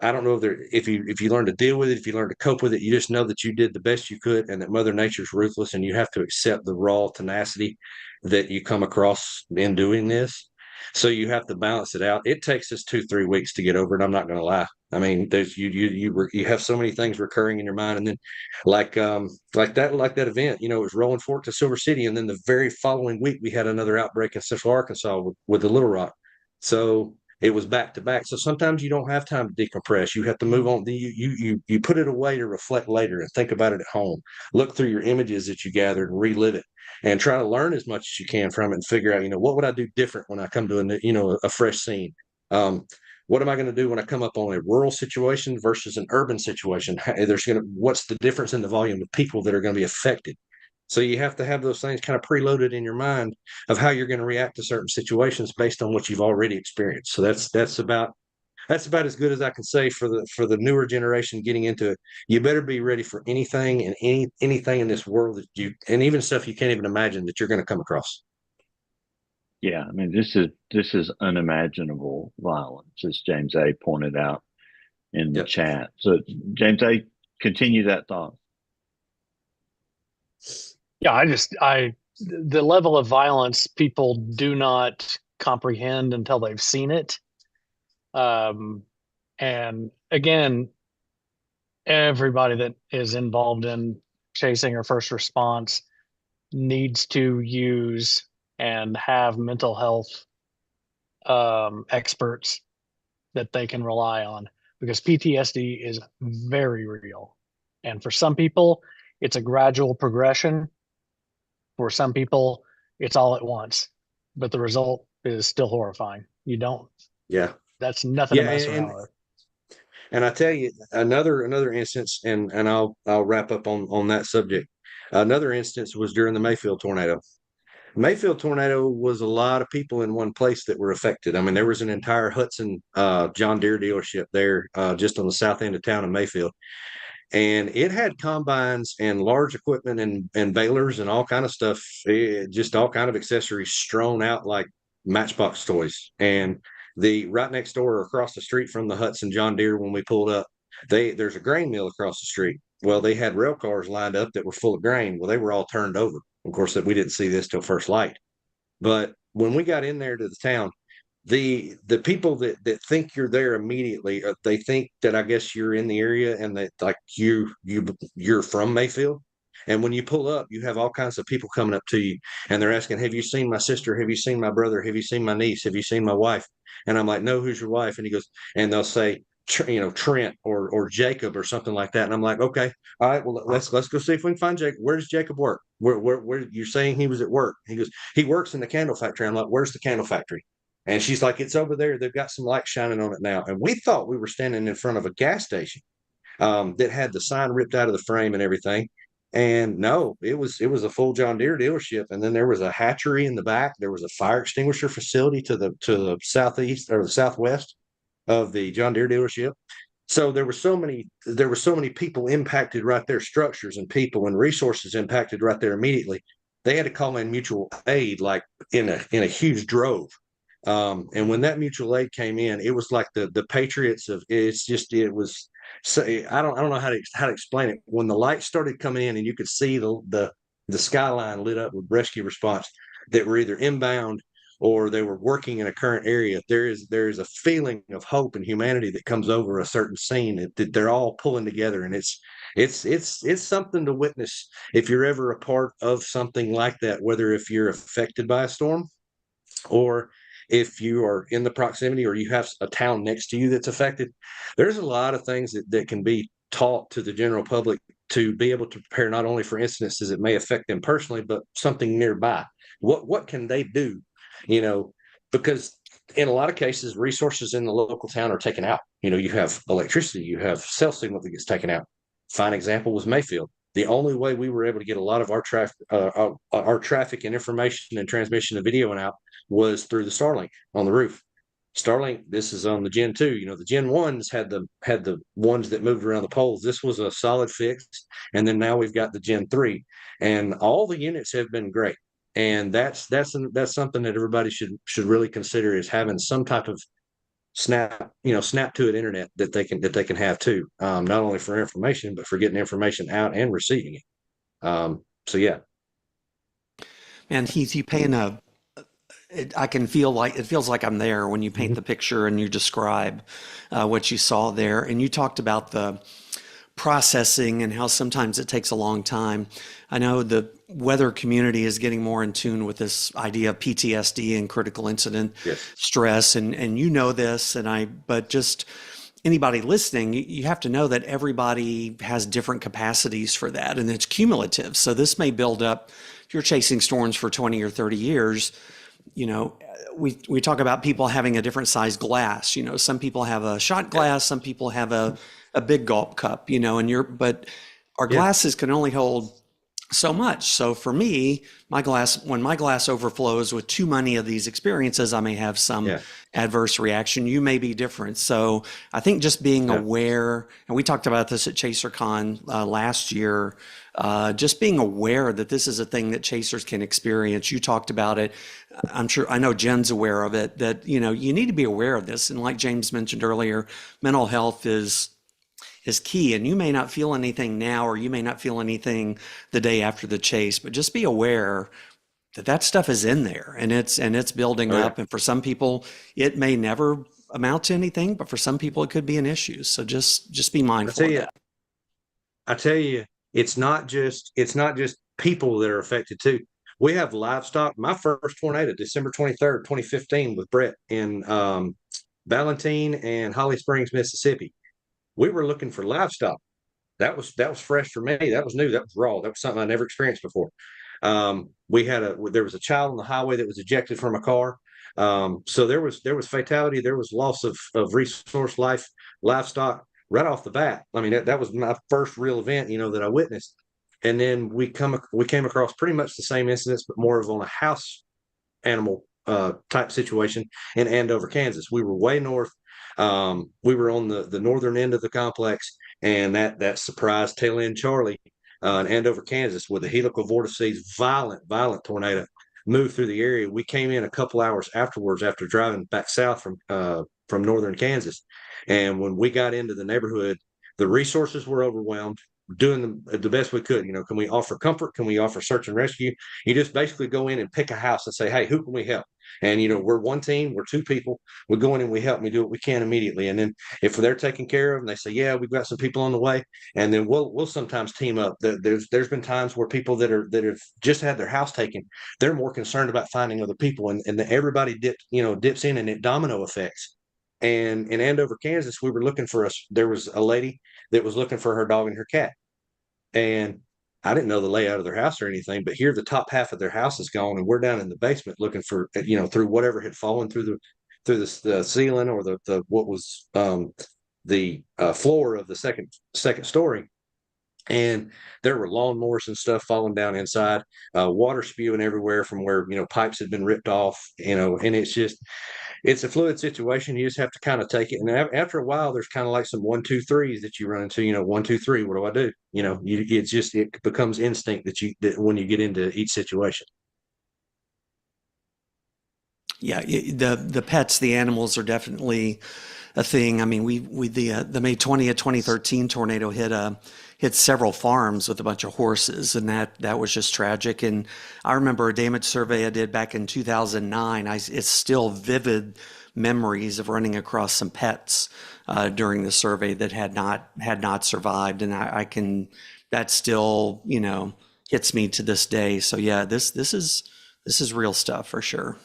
I don't know if you learn to deal with it, if you learn to cope with it, you just know that you did the best you could and that Mother Nature's ruthless and you have to accept the raw tenacity that you come across in doing this. So you have to balance it out. It takes us 2-3 weeks to get over it. I'm not going to lie. I mean, there's you have so many things recurring in your mind, and then like that event, it was Rolling Fork to Silver City, and then the very following week we had another outbreak in Central Arkansas with the Little Rock. So it was back to back. So sometimes you don't have time to decompress. You have to move on. You put it away to reflect later and think about it at home. Look through your images that you gathered and relive it, and try to learn as much as you can from it and figure out, what would I do different when I come to a fresh scene. What am I going to do when I come up on a rural situation versus an urban situation? What's the difference in the volume of people that are going to be affected? So you have to have those things kind of preloaded in your mind of how you're going to react to certain situations based on what you've already experienced. So that's about as good as I can say for the newer generation getting into it. You better be ready for anything and anything in this world and even stuff you can't even imagine that you're going to come across. Yeah, I mean, this is unimaginable violence, as James A. pointed out in the chat. So, James A., continue that thought. Yeah, the level of violence people do not comprehend until they've seen it. And again, everybody that is involved in chasing or first response needs to use and have mental health experts that they can rely on, because PTSD is very real. And for some people, it's a gradual progression. For some people, it's all at once, but the result is still horrifying. That's nothing to mess around with. And I tell you, another instance, and I'll wrap up on that subject. Another instance was during the Mayfield tornado. Mayfield tornado was a lot of people in one place that were affected. I mean, there was an entire Hudson John Deere dealership there just on the south end of town in Mayfield. And it had combines and large equipment and balers and all kind of stuff, just all kind of accessories strewn out like Matchbox toys. And the right next door across the street from the Hudson John Deere, when we pulled up, there's a grain mill across the street. Well, they had rail cars lined up that were full of grain. Well, they were all turned over. Of course, we didn't see this till first light. But when we got in there to the town, the people that think you're there immediately, they think that I guess you're in the area and that like you're from Mayfield. And when you pull up, you have all kinds of people coming up to you and they're asking, have you seen my sister? Have you seen my brother? Have you seen my niece? Have you seen my wife? And I'm like, no, who's your wife? And he goes, and they'll say, Trent or Jacob or something like that. And I'm like, okay, all right, well, let's go see if we can find Jacob. Where does Jacob work? Where you're saying he was at work? He goes, he works in the candle factory. I'm like, where's the candle factory? And she's like, it's over there. They've got some light shining on it now. And we thought we were standing in front of a gas station that had the sign ripped out of the frame and everything. And no, it was a full John Deere dealership. And then there was a hatchery in the back. There was a fire extinguisher facility to the southeast or the southwest of the John Deere dealership. So there were so many people impacted right there, structures and people and resources impacted right there immediately. They had to call in mutual aid like in a huge drove. And when that mutual aid came in, it was like the Patriots of it was. So I don't know how to explain it. When the lights started coming in and you could see the skyline lit up with rescue response that were either inbound or they were working in a current area, there is a feeling of hope and humanity that comes over a certain scene that they're all pulling together, and it's something to witness if you're ever a part of something like that, whether if you're affected by a storm or if you are in the proximity or you have a town next to you that's affected. There's a lot of things that can be taught to the general public to be able to prepare not only for incidences that may affect them personally, but something nearby. What can they do? Because in a lot of cases, resources in the local town are taken out. You have electricity, you have cell signal that gets taken out. Fine example was Mayfield. The only way we were able to get a lot of our traffic and information and transmission of video and out was through the Starlink on the roof. Starlink, this is on the Gen 2. The Gen 1s had the ones that moved around the poles. This was a solid fix. And then now we've got the Gen 3. And all the units have been great. And that's something that everybody should really consider, is having some type of snap to it internet that they can have too, not only for information but for getting information out and receiving it. So yeah. And Heath, you paint I can feel like it feels like I'm there when you paint the picture and you describe what you saw there. And you talked about the processing and how sometimes it takes a long time. I know the weather community is getting more in tune with this idea of PTSD and critical incident stress, and you know this, but just anybody listening, you have to know that everybody has different capacities for that, and it's cumulative. So this may build up. If you're chasing storms for 20 or 30 years, we talk about people having a different size glass. Some people have a shot glass, some people have a big gulp cup, but our glasses can only hold so much. So for me, when my glass overflows with too many of these experiences, I may have some adverse reaction. You may be different. So I think just being aware, and we talked about this at ChaserCon last year, just being aware that this is a thing that chasers can experience. You talked about it. I know Jen's aware of it, that, you need to be aware of this. And like James mentioned earlier, mental health is key, and you may not feel anything now, or you may not feel anything the day after the chase, but just be aware that stuff is in there, and it's building up. And for some people, it may never amount to anything, but for some people, it could be an issue. So just be mindful of that. I tell you, it's not just people that are affected too. We have livestock. My first tornado, December 23rd, 2015, with Brett in Valentine and Holly Springs, Mississippi. We were looking for livestock. That was fresh for me. That was new. That was raw. That was something I never experienced before. There was a child on the highway that was ejected from a car. So there was fatality. There was loss of resource livestock right off the bat. I mean, that was my first real event, that I witnessed. And then we came across pretty much the same incidents, but more of on a house animal type situation in Andover, Kansas. We were way north. We were on the northern end of the complex, and that surprised tail end Charlie in Andover, Kansas, with a helical vortices, violent tornado moved through the area. We came in a couple hours afterwards after driving back south from northern Kansas, and when we got into the neighborhood, the resources were overwhelmed. Doing the best we could. Can we offer comfort? Can we offer search and rescue? You just basically go in and pick a house and say, hey, who can we help? And we're one team, we're two people. We go in and we help, and we do what we can immediately. And then if they're taken care of and they say, yeah, we've got some people on the way, and then we'll sometimes team up. There's been times where people that have just had their house taken, they're more concerned about finding other people, and everybody dips in, and it domino effects. And in Andover, Kansas, we were looking for there was a lady that was looking for her dog and her cat. And I didn't know the layout of their house or anything, but here the top half of their house is gone, and we're down in the basement looking for, through whatever had fallen through the ceiling, or the what was the floor of the second story. And there were lawnmowers and stuff falling down inside, water spewing everywhere from where pipes had been ripped off, and it's a fluid situation. You just have to kind of take it, and after a while, there's kind of like some 1, 2, 3s that you run into. 1, 2, 3. What do I do? It becomes instinct that when you get into each situation. Yeah, the pets, the animals are definitely a thing. I mean, the May 20th, 2013 tornado hit several farms with a bunch of horses, and that was just tragic. And I remember a damage survey I did back in 2009. It's still vivid memories of running across some pets during the survey that had not survived, and that still hits me to this day. So yeah, this is real stuff for sure.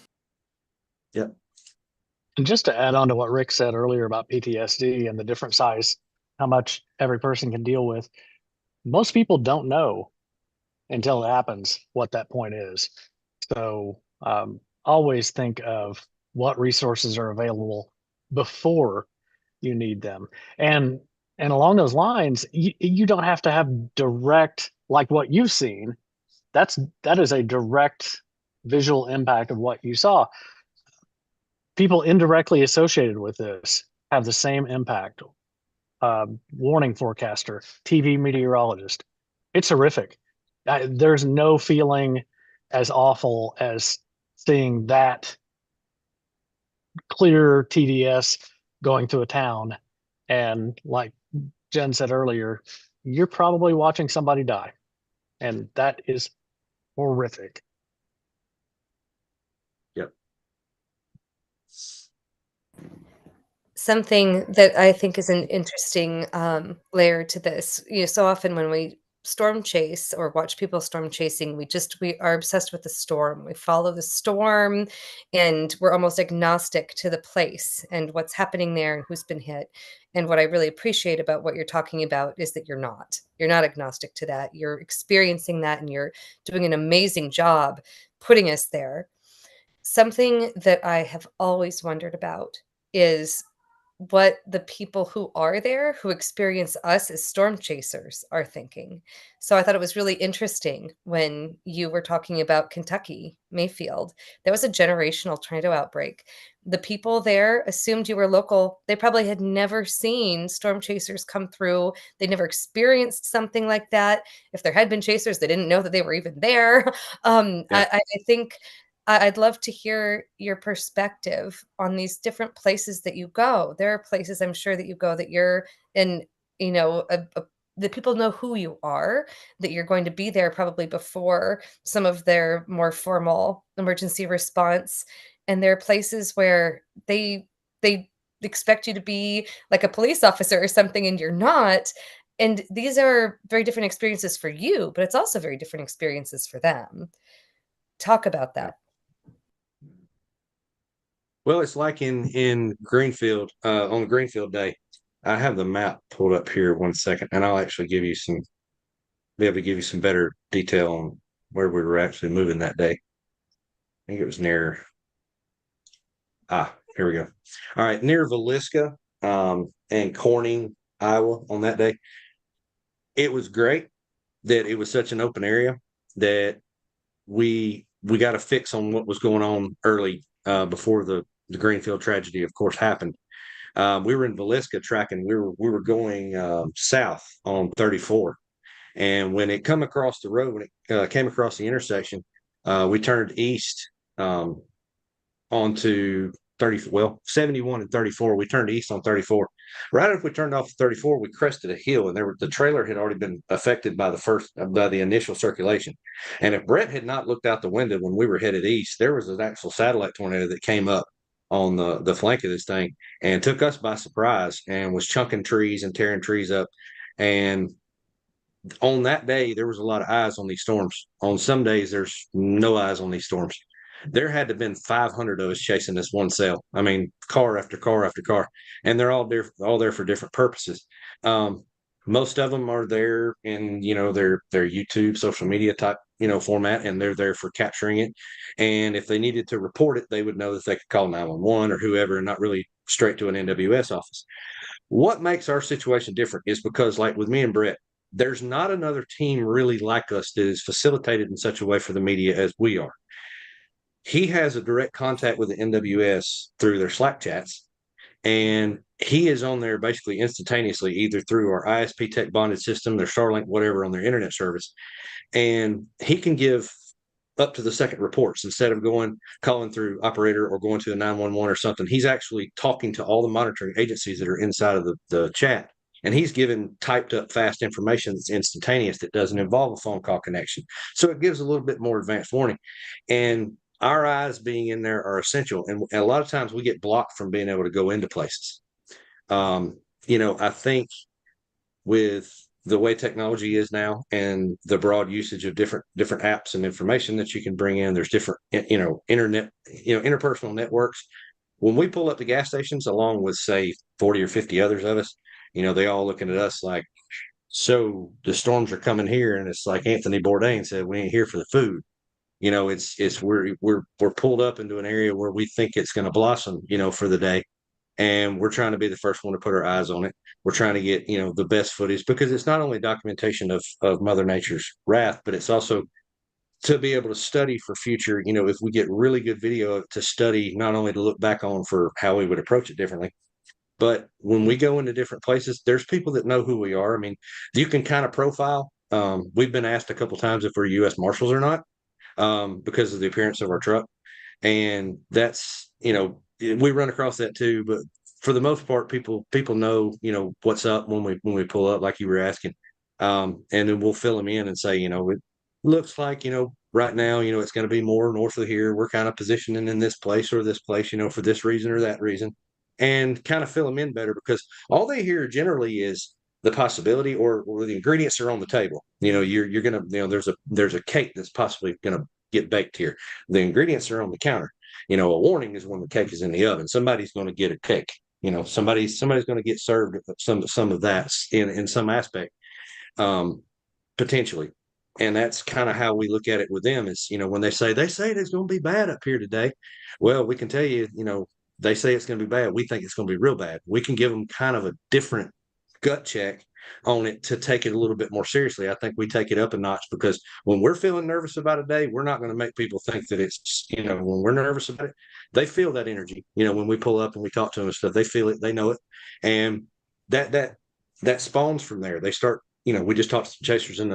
Yep. And just to add on to what Rick said earlier about PTSD and the different size, how much every person can deal with, most people don't know until it happens what that point is. So always think of what resources are available before you need them. And along those lines, you don't have to have direct, like what you've seen. That is a direct visual impact of what you saw. People indirectly associated with this have the same impact. Warning forecaster, TV meteorologist. It's horrific. There's no feeling as awful as seeing that clear TDS going through a town, and like Jen said earlier, you're probably watching somebody die, and that is horrific. Yep. Something that I think is an interesting layer to this. So often when we storm chase or watch people storm chasing, we are obsessed with the storm. We follow the storm, and we're almost agnostic to the place and what's happening there and who's been hit. And what I really appreciate about what you're talking about is that you're not. You're not agnostic to that. You're experiencing that, and you're doing an amazing job putting us there. Something that I have always wondered about is what the people who are there, who experience us as storm chasers, are thinking. So I thought it was really interesting when you were talking about Kentucky, Mayfield. There was a generational tornado outbreak. The people there assumed you were local. They probably had never seen storm chasers come through. They never experienced something like that. If there had been chasers, they didn't know that they were even there. Yeah. I think I'd love to hear your perspective on these different places that you go. There are places I'm sure that you go that you're in, that people know who you are, that you're going to be there probably before some of their more formal emergency response. And there are places where they expect you to be like a police officer or something, and you're not. And these are very different experiences for you, but it's also very different experiences for them. Talk about that. Well, it's like in Greenfield, on Greenfield Day. I have the map pulled up here 1 second, and I'll actually be able to give you some better detail on where we were actually moving that day. I think it was near, here we go. All right, near Villisca, and Corning, Iowa on that day. It was great that it was such an open area that we got a fix on what was going on early, before the Greenfield tragedy, of course, happened. We were in Villisca tracking. We were going south on 34, and when it come across the road, when it came across the intersection, we turned east onto 71 and 34. We turned east on 34. Right after we turned off 34, we crested a hill, and the trailer had already been affected by the initial circulation. And if Brett had not looked out the window when we were headed east, there was an actual satellite tornado that came up on the flank of this thing and took us by surprise and was chunking trees and tearing trees up. And on that day, there was a lot of eyes on these storms. On some days, there's no eyes on these storms. There had to have been 500 of us chasing this one cell. I mean, car after car after car, and they're all there for different purposes. Most of them are there in their YouTube social media type format, and they're there for capturing it. And if they needed to report it, they would know that they could call 911 or whoever, and not really straight to an NWS office. What makes our situation different is because, like with me and Brett, there's not another team really like us that is facilitated in such a way for the media as we are. He has a direct contact with the NWS through their Slack chats, and he is on there basically instantaneously, either through our ISP tech bonded system, their Starlink, whatever, on their internet service. And he can give up to the second reports instead of calling through operator or going to the 911 or something. He's actually talking to all the monitoring agencies that are inside of the chat. And he's given typed up fast information that's instantaneous, that doesn't involve a phone call connection. So it gives a little bit more advanced warning. And our eyes being in there are essential. And a lot of times we get blocked from being able to go into places. I think with the way technology is now and the broad usage of different apps and information that you can bring in, there's different, internet, interpersonal networks. When we pull up the gas stations, along with say 40 or 50 others of us, they all looking at us like, so the storms are coming here. And it's like Anthony Bourdain said, we ain't here for the food. We're pulled up into an area where we think it's going to blossom, for the day. And we're trying to be the first one to put our eyes on it. We're trying to get, the best footage, because it's not only documentation of Mother Nature's wrath, but it's also to be able to study for future, if we get really good video to study, not only to look back on for how we would approach it differently, but when we go into different places, there's people that know who we are. I mean, you can kind of profile. We've been asked a couple of times if we're U.S. Marshals or not, because of the appearance of our truck. And that's, we run across that too. But for the most part, people know, what's up when we pull up, like you were asking. And then we'll fill them in and say, it looks like, right now, it's going to be more north of here. We're kind of positioning in this place or this place, for this reason or that reason, and kind of fill them in better, because all they hear generally is the possibility, or the ingredients are on the table. You're gonna, there's a cake that's possibly gonna get baked here. The ingredients are on the counter. A warning is when the cake is in the oven. Somebody's going to get a cake. Somebody's going to get served some of that in some aspect, potentially. And that's kind of how we look at it with them. Is, when they say there's going to be bad up here today, well, we can tell you, they say it's going to be bad. We think it's going to be real bad. We can give them kind of a different gut check on it to take it a little bit more seriously. I think we take it up a notch, because when we're feeling nervous about a day, we're not going to make people think that it's, when we're nervous about it, they feel that energy. When we pull up and we talk to them and stuff, they feel it, they know it. And that spawns from there. They start, we just talked to some chasers at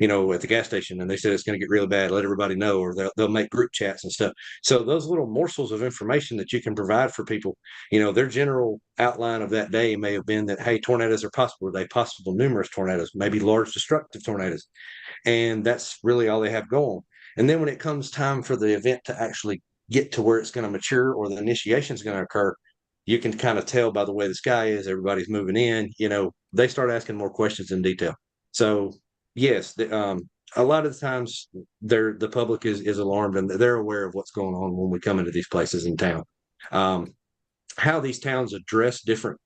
the gas station, and they said it's going to get really bad. Let everybody know, or they'll make group chats and stuff. So those little morsels of information that you can provide for people, their general outline of that day may have been that, hey, tornadoes are possible. Are they possible? Numerous tornadoes, maybe large destructive tornadoes. And that's really all they have going. And then when it comes time for the event to actually get to where it's going to mature, or the initiation is going to occur, you can kind of tell by the way the sky is, everybody's moving in, they start asking more questions in detail. So yes, a lot of the times the public is alarmed, and they're aware of what's going on when we come into these places in town. How these towns address different,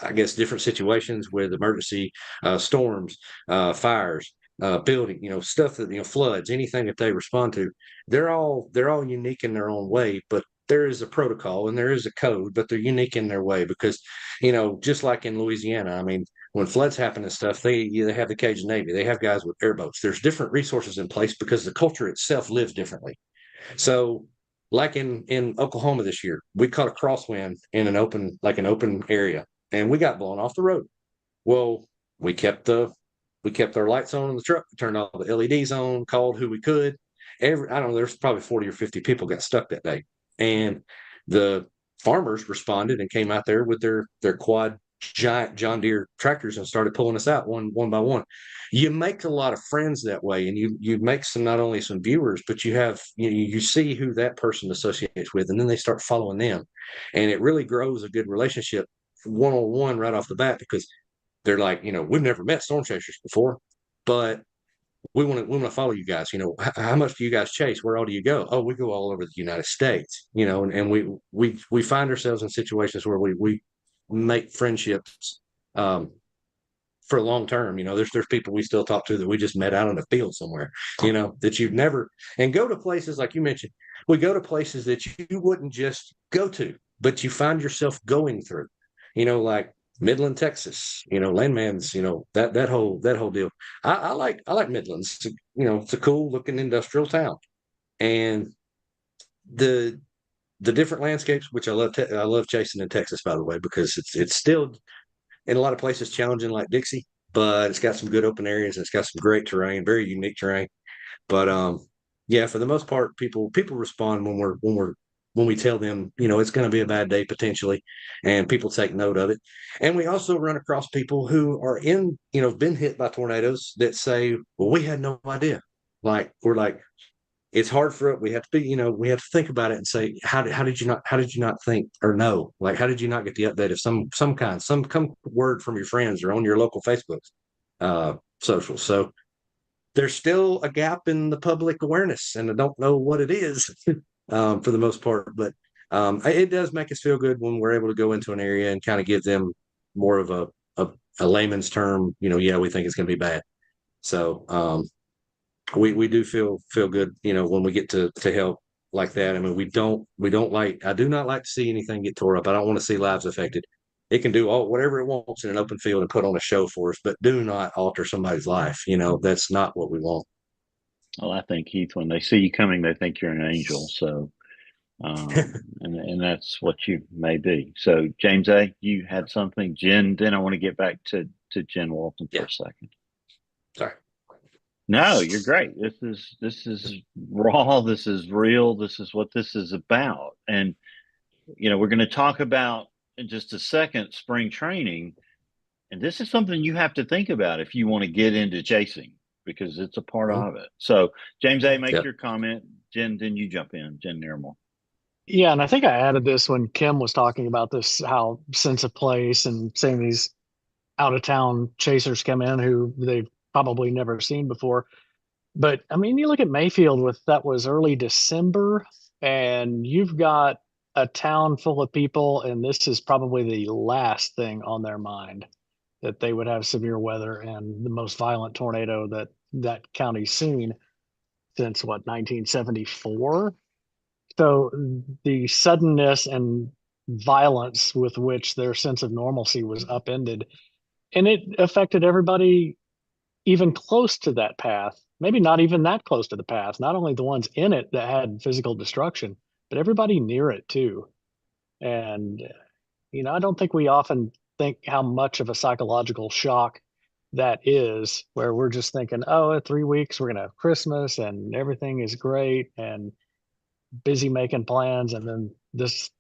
different situations with emergency, storms, fires, building, stuff that, floods, anything that they respond to, they're all unique in their own way, but there is a protocol and there is a code, but they're unique in their way, because, just like in Louisiana, I mean, when floods happen and stuff, they have the Cajun Navy, they have guys with airboats. There's different resources in place because the culture itself lives differently. So, like in Oklahoma this year, we caught a crosswind in an open area, and we got blown off the road. Well, we kept our lights on in the truck, turned all the LEDs on, called who we could. I don't know, there's probably 40 or 50 people got stuck that day. And the farmers responded and came out there with their quad giant John Deere tractors and started pulling us out one by one. You make a lot of friends that way, and you make not only some viewers, but you see who that person associates with, and then they start following them, and it really grows a good relationship one-on-one right off the bat, because they're like, we've never met storm chasers before, but we want to follow you guys. How much do you guys chase? Where all do you go? Oh, we go all over the United States. And we find ourselves in situations where we make friendships, for long term. There's people we still talk to that we just met out in the field somewhere, that you've never, and go to places like you mentioned. We go to places that you wouldn't just go to, but you find yourself going through, like Midland, Texas, Landman's, that whole deal. I like Midlands. It's a cool looking industrial town, and the different landscapes, which I love chasing in Texas, by the way, because it's still in a lot of places challenging like Dixie, but it's got some good open areas. And it's got some great terrain, very unique terrain. But yeah, for the most part, people respond when we tell them, it's going to be a bad day potentially, and people take note of it. And we also run across people who are been hit by tornadoes that say, well, we had no idea. Like, we're like, it's hard for it. We have to be, we have to think about it and say, how did you not think or know? Like, how did you not get the update of some word from your friends or on your local Facebook, socials? So there's still a gap in the public awareness, and I don't know what it is, for the most part, but it does make us feel good when we're able to go into an area and kind of give them more of a layman's term, yeah, we think it's going to be bad. So, we do feel good, when we get to help like that. I mean, I do not like to see anything get tore up. I don't want to see lives affected. It can do whatever it wants in an open field and put on a show for us, but do not alter somebody's life. That's not what we want. Well, I think, Heath, when they see you coming, they think you're an angel. So, and that's what you may be. So, James A., you had something. Jen, then I want to get back to Jen Walton for a second. Sorry. No, you're great. This is raw. This is real. This is what this is about. And we're going to talk about in just a second spring training. And this is something you have to think about if you want to get into chasing, because it's a part of it. So, James A., make your comment. Jen, then you jump in. Jen Niramore. Yeah, and I think I added this when Kim was talking about this, how sense of place and seeing these out of town chasers come in who they've probably never seen before. But I mean, you look at Mayfield that was early December, and you've got a town full of people, and this is probably the last thing on their mind, that they would have severe weather and the most violent tornado that county's seen since 1974. So the suddenness and violence with which their sense of normalcy was upended, and it affected everybody even close to that path, maybe not even that close to the path, not only the ones in it that had physical destruction, but everybody near it too. And, I don't think we often think how much of a psychological shock that is, where we're just thinking, oh, in 3 weeks, we're going to have Christmas and everything is great and busy making plans. And then this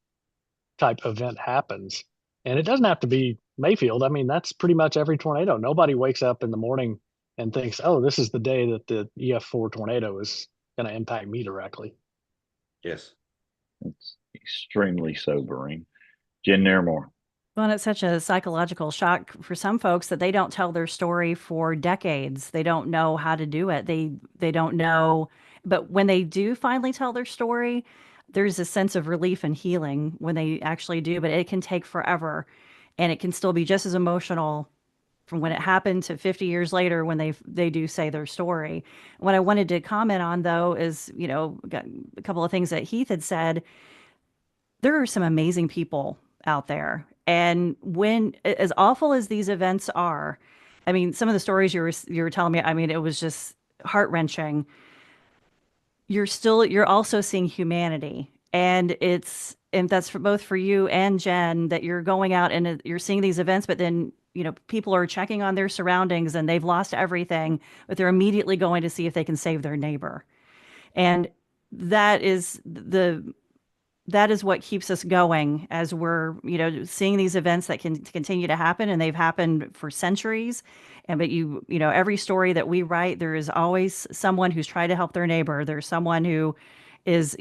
type event happens. And it doesn't have to be Mayfield. I mean, that's pretty much every tornado. Nobody wakes up in the morning and thinks, oh, this is the day that the EF4 tornado is going to impact me directly. Yes. It's extremely sobering. Jen Niramore. Well, and it's such a psychological shock for some folks that they don't tell their story for decades. They don't know how to do it. They don't know. But when they do finally tell their story, there's a sense of relief and healing when they actually do. But it can take forever, and it can still be just as emotional from when it happened to 50 years later when they do say their story. What I wanted to comment on, though, is, got a couple of things that Heath had said. There are some amazing people out there. And when, as awful as these events are, I mean, some of the stories you were telling me, I mean, it was just heart-wrenching. You're also seeing humanity. And that's for both for you and Jen, that you're going out and you're seeing these events, but then, people are checking on their surroundings and they've lost everything, but they're immediately going to see if they can save their neighbor. And that is what keeps us going as we're, seeing these events that can continue to happen, and they've happened for centuries. But every story that we write, there is always someone who's trying to help their neighbor. There's someone who is,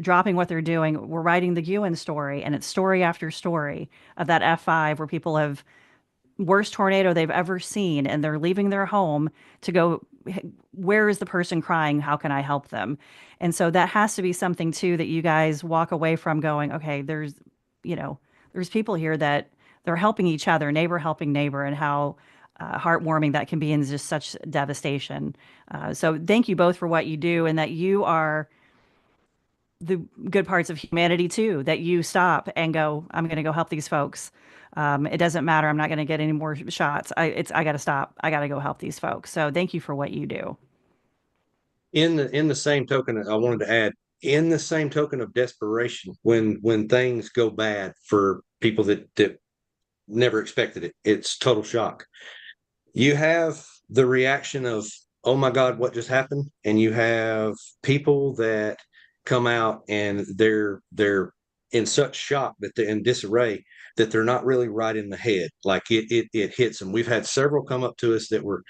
dropping what they're doing. We're writing the Ewan story, and it's story after story of that F5 where people have worst tornado they've ever seen, and they're leaving their home to go, where is the person crying? How can I help them? And so that has to be something too that you guys walk away from going, okay, there's people here that they're helping each other, neighbor helping neighbor, and how heartwarming that can be in just such devastation. So thank you both for what you do, and that you are the good parts of humanity too, that you stop and go, I'm going to go help these folks. It doesn't matter. I'm not going to get any more shots. I got to stop. I got to go help these folks. So thank you for what you do. In the same token, I wanted to add, in the same token of desperation, when things go bad for people that never expected it, it's total shock. You have the reaction of, oh my God, what just happened? And you have people that come out and they're in such shock that they're in disarray that they're not really right in the head. Like it hits them. We've had several come up to us that were,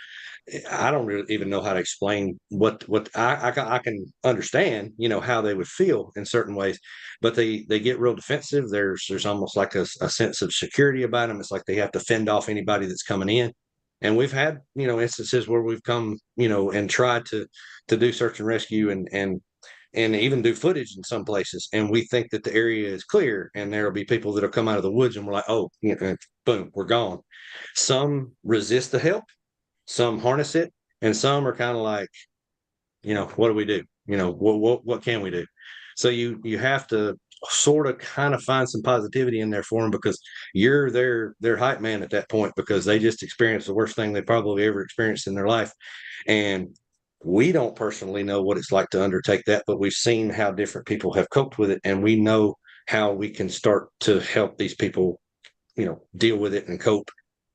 I don't really even know how to explain what I can understand, how they would feel in certain ways, but they get real defensive. There's almost like a sense of security about them. It's like they have to fend off anybody that's coming in. And we've had, instances where we've come, and tried to do search and rescue and even do footage in some places. And we think that the area is clear, and there'll be people that'll come out of the woods, and we're like, oh, boom, we're gone. Some resist the help, some harness it, and some are kind of like, what do we do? What can we do? So you have to sort of kind of find some positivity in there for them, because you're their hype man at that point, because they just experienced the worst thing they probably ever experienced in their life. And we don't personally know what it's like to undertake that, but we've seen how different people have coped with it, and we know how we can start to help these people, deal with it and cope.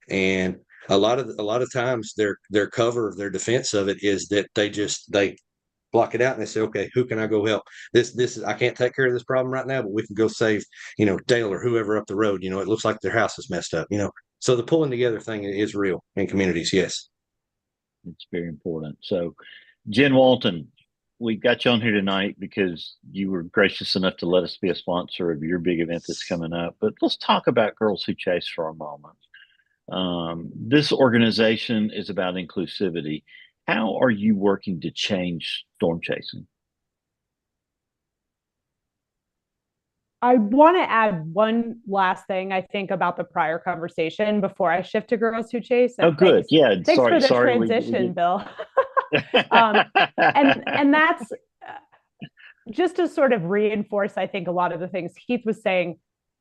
And a lot of times their cover, their defense of it is that they block it out, and they say, okay, who can I go help? This is, I can't take care of this problem right now, but we can go save, Dale or whoever up the road. It looks like their house is messed up. So the pulling together thing is real in communities. Yes, it's very important. So, Jen Walton, we got you on here tonight because you were gracious enough to let us be a sponsor of your big event that's coming up. But let's talk about Girls Who Chase for a moment. This organization is about inclusivity. How are you working to change storm chasing? I want to add one last thing, I think, about the prior conversation before I shift to Girls Who Chase. And good. Yeah. Thanks for the transition, Bill. and that's just to sort of reinforce, I think, a lot of the things Heath was saying.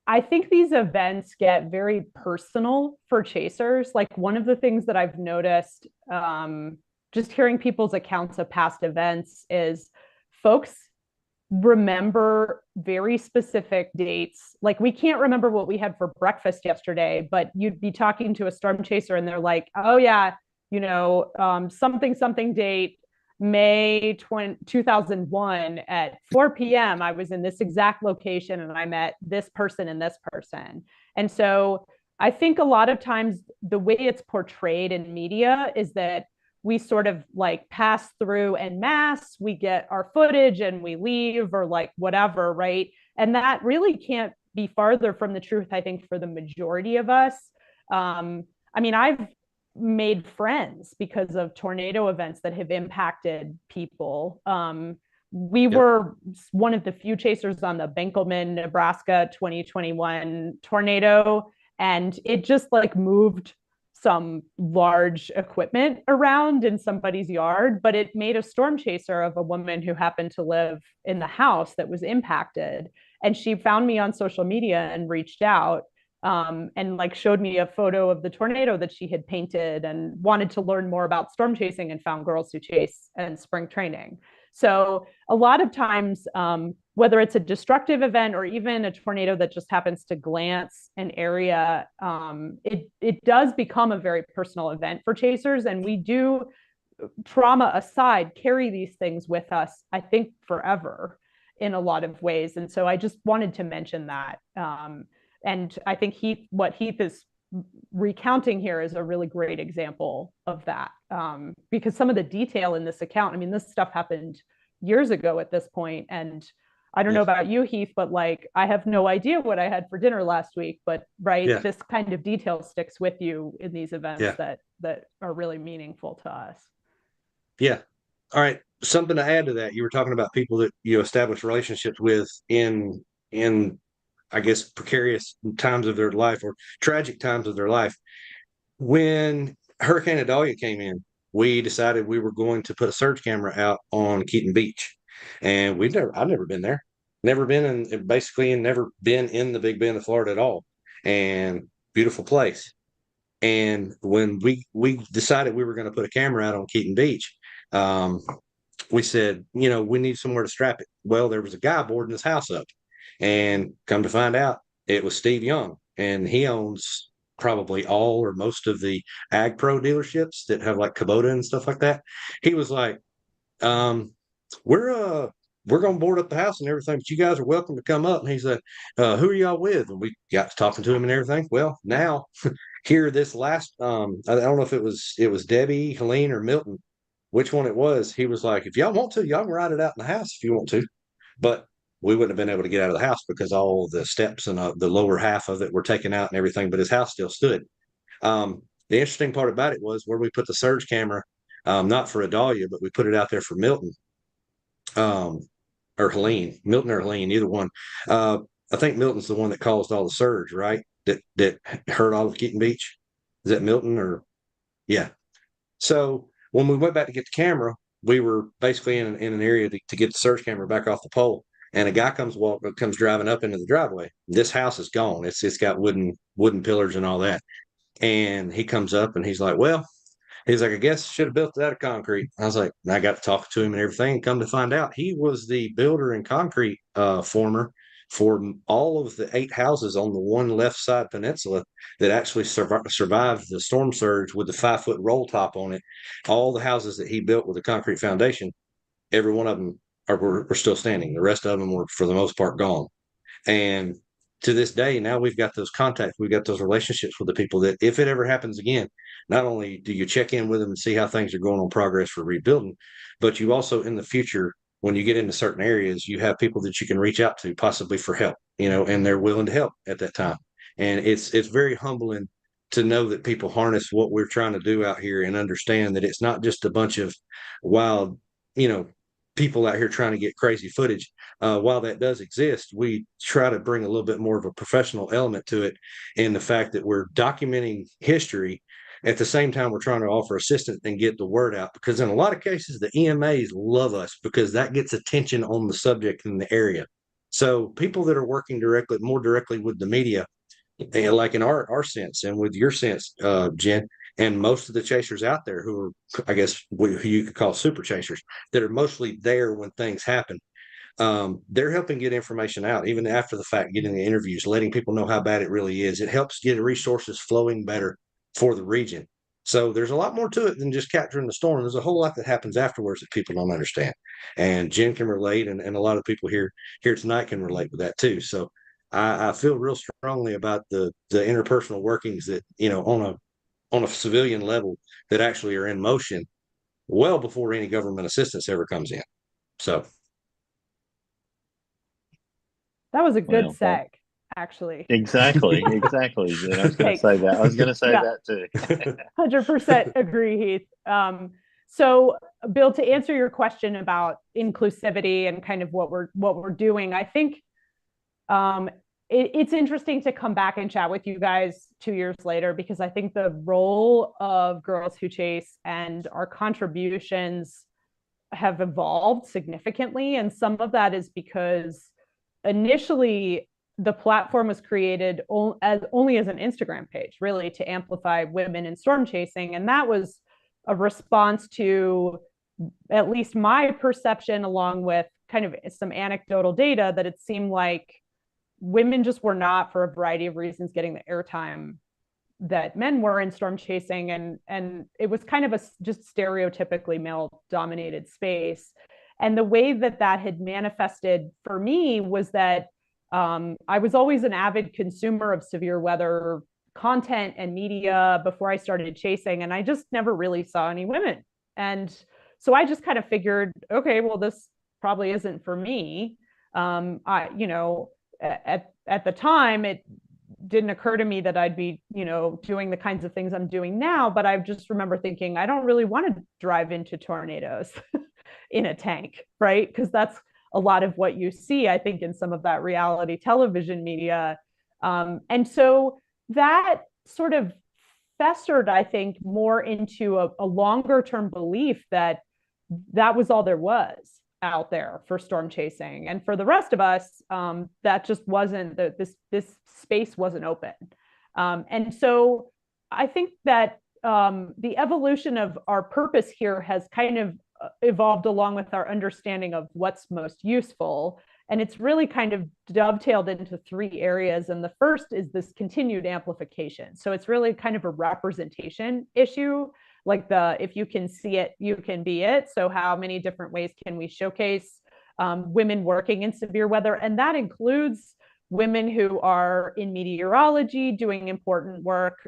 I think these events get very personal for chasers. Like, one of the things that I've noticed, just hearing people's accounts of past events, is folks remember very specific dates. Like, we can't remember what we had for breakfast yesterday, but you'd be talking to a storm chaser and they're like, oh yeah, something date, May 2001 at 4 p.m. I was in this exact location and I met this person and this person. And so I think a lot of times the way it's portrayed in media is that we sort of like pass through en masse, we get our footage and we leave, or like whatever, right? And that really can't be farther from the truth, I think, for the majority of us. I've made friends because of tornado events that have impacted people. We were one of the few chasers on the Benkelman, Nebraska 2021 tornado, and it just like moved some large equipment around in somebody's yard, but it made a storm chaser of a woman who happened to live in the house that was impacted. And she found me on social media and reached out, and like showed me a photo of the tornado that she had painted and wanted to learn more about storm chasing, and found Girls Who Chase and spring training. So a lot of times, whether it's a destructive event or even a tornado that just happens to glance an area, it does become a very personal event for chasers. And we do, trauma aside, carry these things with us, I think, forever in a lot of ways. And so I just wanted to mention that. And I think what Heath is recounting here is a really great example of that, because some of the detail in this account, this stuff happened years ago at this point, and I don't know about you, Heath, but like, I have no idea what I had for dinner last week, but this kind of detail sticks with you in these events that are really meaningful to us. Yeah. All right. Something to add to that. You were talking about people that you establish relationships with in I guess precarious times of their life or tragic times of their life. When Hurricane Idalia came in, we decided we were going to put a surge camera out on Keaton Beach, and I've never been there, never been and never been in the Big Bend of Florida at all, and beautiful place. And when we decided we were going to put a camera out on Keaton Beach, we said, we need somewhere to strap it. Well, there was a guy boarding his house up, and come to find out, it was Steve Young, and he owns probably all or most of the Ag Pro dealerships that have like Kubota and stuff like that. He was like, we're gonna board up the house and everything, but you guys are welcome to come up. And he said, who are y'all with? And we got to talking to him and everything. Well, now here this last I don't know if it was Debbie, Helene, or Milton, which one it was. He was like, if y'all want to, y'all can ride it out in the house if you want to, but we wouldn't have been able to get out of the house because all the steps and the lower half of it were taken out and everything, but his house still stood. The interesting part about it was where we put the surge camera, not for Idalia, but we put it out there for Milton, or Helene, Milton or Helene, either one. I think Milton's the one that caused all the surge, right? That hurt all of Keaton Beach. Is that Milton or? Yeah. So when we went back to get the camera, we were basically in an area to get the surge camera back off the pole. And a guy comes driving up into the driveway. This house is gone. It's got wooden pillars and all that. And he comes up and he's like, well, he's like, I guess should have built it out of concrete. I was like, and I got to talk to him and everything. And come to find out, he was the builder and concrete former for all of the 8 houses on the one left side peninsula that actually survived the storm surge with the 5-foot roll top on it. All the houses that he built with a concrete foundation. every one of them were still standing. The rest of them were, for the most part, gone. And to this day, now we've got those contacts, we've got those relationships with the people that if it ever happens again, not only do you check in with them and see how things are going on progress for rebuilding, but you also in the future, when you get into certain areas, you have people that you can reach out to possibly for help, and they're willing to help at that time. And it's very humbling to know that people harness what we're trying to do out here and understand that it's not just a bunch of wild, people out here trying to get crazy footage. While that does exist, we try to bring a little bit more of a professional element to it in the fact that we're documenting history. At the same time, we're trying to offer assistance and get the word out, because in a lot of cases, the EMAs love us because that gets attention on the subject in the area. So people that are working more directly with the media, like in our sense and with your sense, Jen, and most of the chasers out there who are, I guess, who you could call super chasers, that are mostly there when things happen. They're helping get information out, even after the fact, getting the interviews, letting people know how bad it really is. It helps get resources flowing better for the region. So there's a lot more to it than just capturing the storm. There's a whole lot that happens afterwards that people don't understand. And Jen can relate, and a lot of people here tonight can relate with that too. So I feel real strongly about the interpersonal workings that, on a civilian level, that actually are in motion well before any government assistance ever comes in. So that was a good seg, actually. Exactly. And I was going to say that. I was going to say that too. 100% agree, Heath. So, Bill, to answer your question about inclusivity and kind of what we're doing, I think it's interesting to come back and chat with you guys 2 years later, because I think the role of Girls Who Chase and our contributions have evolved significantly. And some of that is because initially the platform was created only as an Instagram page, really, to amplify women in storm chasing. And that was a response to, at least my perception, along with kind of some anecdotal data, that it seemed like women just were not, for a variety of reasons, getting the airtime that men were in storm chasing. And it was kind of a just stereotypically male dominated space. And the way that had manifested for me was that I was always an avid consumer of severe weather content and media before I started chasing, and I just never really saw any women. And so I just kind of figured, okay, well, this probably isn't for me. At the time, it didn't occur to me that I'd be, doing the kinds of things I'm doing now. But I just remember thinking, I don't really want to drive into tornadoes in a tank, right? Because that's a lot of what you see, I think, in some of that reality television media. And so that sort of festered, I think, more into a longer term belief that was all there was out there for storm chasing. And for the rest of us, that just wasn't, this space wasn't open. And so I think that the evolution of our purpose here has kind of evolved along with our understanding of what's most useful. And it's really kind of dovetailed into 3 areas. And the first is this continued amplification. So it's really kind of a representation issue, like if you can see it, you can be it. So how many different ways can we showcase women working in severe weather? And that includes women who are in meteorology doing important work,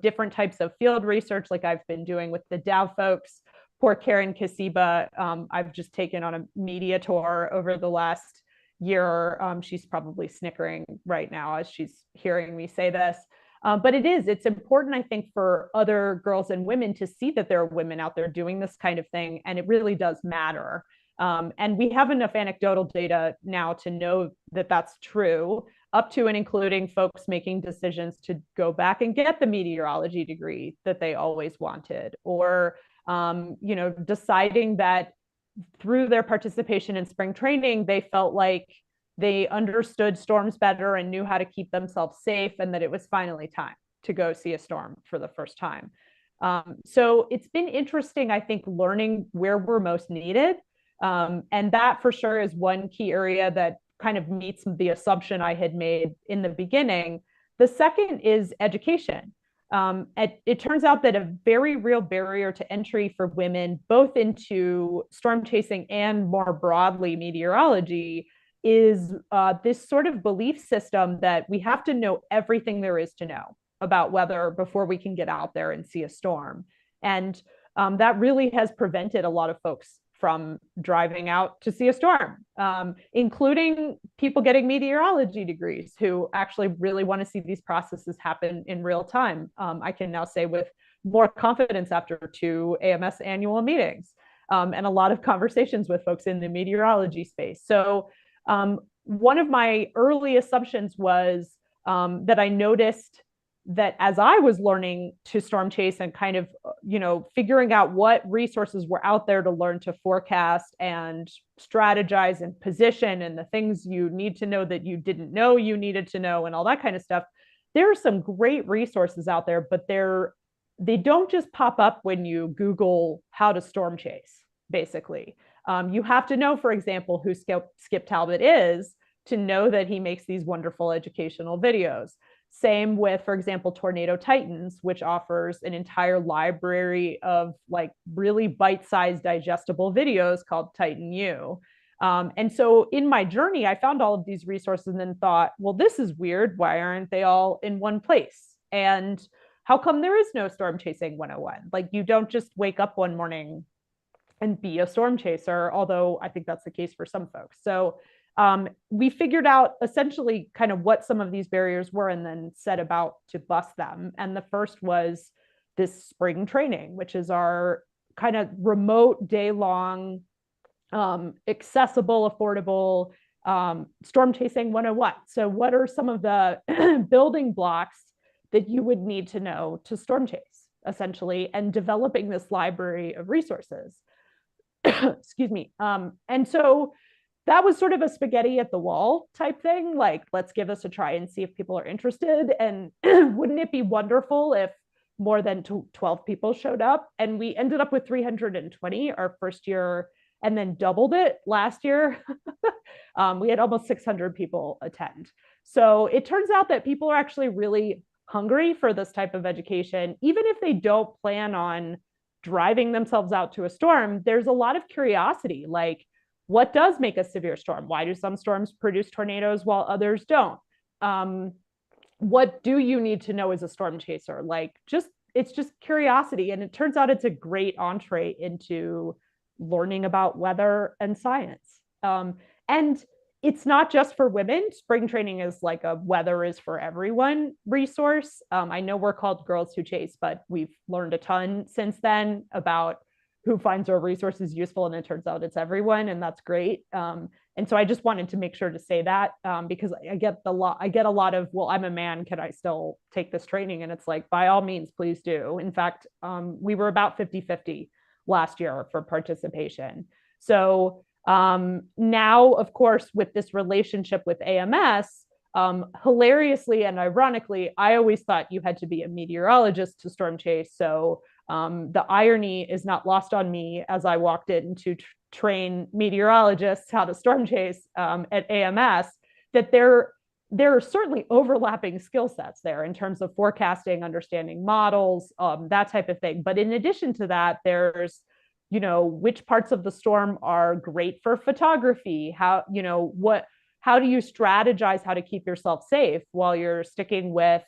different types of field research, like I've been doing with the Dow folks. Poor Karen Kasiba, I've just taken on a media tour over the last year. She's probably snickering right now as she's hearing me say this. But it's important, I think, for other girls and women to see that there are women out there doing this kind of thing, and it really does matter. And we have enough anecdotal data now to know that that's true, up to and including folks making decisions to go back and get the meteorology degree that they always wanted, or deciding that through their participation in spring training, they felt like they understood storms better and knew how to keep themselves safe, and that it was finally time to go see a storm for the first time. So it's been interesting, I think, learning where we're most needed. And that for sure is one key area that kind of meets the assumption I had made in the beginning. The second is education. it turns out that a very real barrier to entry for women, both into storm chasing and more broadly meteorology, is this sort of belief system that we have to know everything there is to know about weather before we can get out there and see a storm. And that really has prevented a lot of folks from driving out to see a storm, including people getting meteorology degrees who actually really want to see these processes happen in real time. I can now say with more confidence after 2 AMS annual meetings and a lot of conversations with folks in the meteorology space. So one of my early assumptions was that I noticed that as I was learning to storm chase and kind of, figuring out what resources were out there to learn to forecast and strategize and position and the things you need to know that you didn't know you needed to know and all that kind of stuff, there are some great resources out there, but they don't just pop up when you Google how to storm chase, basically. You have to know, for example, who Skip Talbot is to know that he makes these wonderful educational videos. Same with, for example, Tornado Titans, which offers an entire library of like really bite-sized digestible videos called Titan U. And so in my journey, I found all of these resources and then thought, well, this is weird. Why aren't they all in one place? And how come there is no Storm Chasing 101? Like, you don't just wake up one morning and be a storm chaser, although I think that's the case for some folks. So we figured out essentially kind of what some of these barriers were and then set about to bust them. And the first was this spring training, which is our kind of remote day-long, accessible, affordable storm chasing 101. So what are some of the building blocks that you would need to know to storm chase, essentially, and developing this library of resources? Excuse me. And so that was sort of a spaghetti at the wall type thing. Like, let's give this a try and see if people are interested. And wouldn't it be wonderful if more than 12 people showed up? And we ended up with 320 our first year and then doubled it last year. We had almost 600 people attend. So it turns out that people are actually really hungry for this type of education. Even if they don't plan on driving themselves out to a storm, there's a lot of curiosity. Like, what does make a severe storm? Why do some storms produce tornadoes while others don't? What do you need to know as a storm chaser? Like, it's just curiosity. And it turns out it's a great entree into learning about weather and science. And it's not just for women. Spring training is like a weather is for everyone resource. I know we're called Girls Who Chase, but we've learned a ton since then about who finds our resources useful, and it turns out it's everyone, and that's great. And so I just wanted to make sure to say that because I get a lot of, well, I'm a man, can I still take this training? And it's like, by all means, please do. In fact, we were about 50-50 last year for participation. So now, of course, with this relationship with AMS, hilariously and ironically, I always thought you had to be a meteorologist to storm chase. So the irony is not lost on me as I walked in to train meteorologists how to storm chase at AMS, that there are certainly overlapping skill sets there in terms of forecasting, understanding models, that type of thing. But in addition to that, there's, which parts of the storm are great for photography? How do you strategize how to keep yourself safe while you're sticking with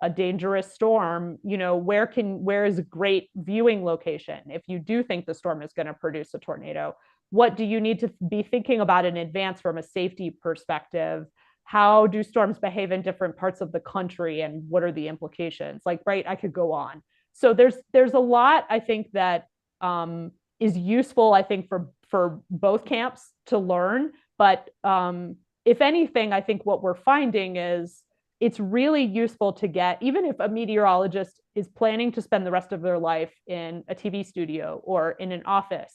a dangerous storm? Where is a great viewing location if you do think the storm is going to produce a tornado? What do you need to be thinking about in advance from a safety perspective? How do storms behave in different parts of the country, and what are the implications? Like, right, I could go on. So there's a lot, I think, that is useful, I think, for both camps to learn. But if anything, I think what we're finding is it's really useful to get, even if a meteorologist is planning to spend the rest of their life in a TV studio or in an office,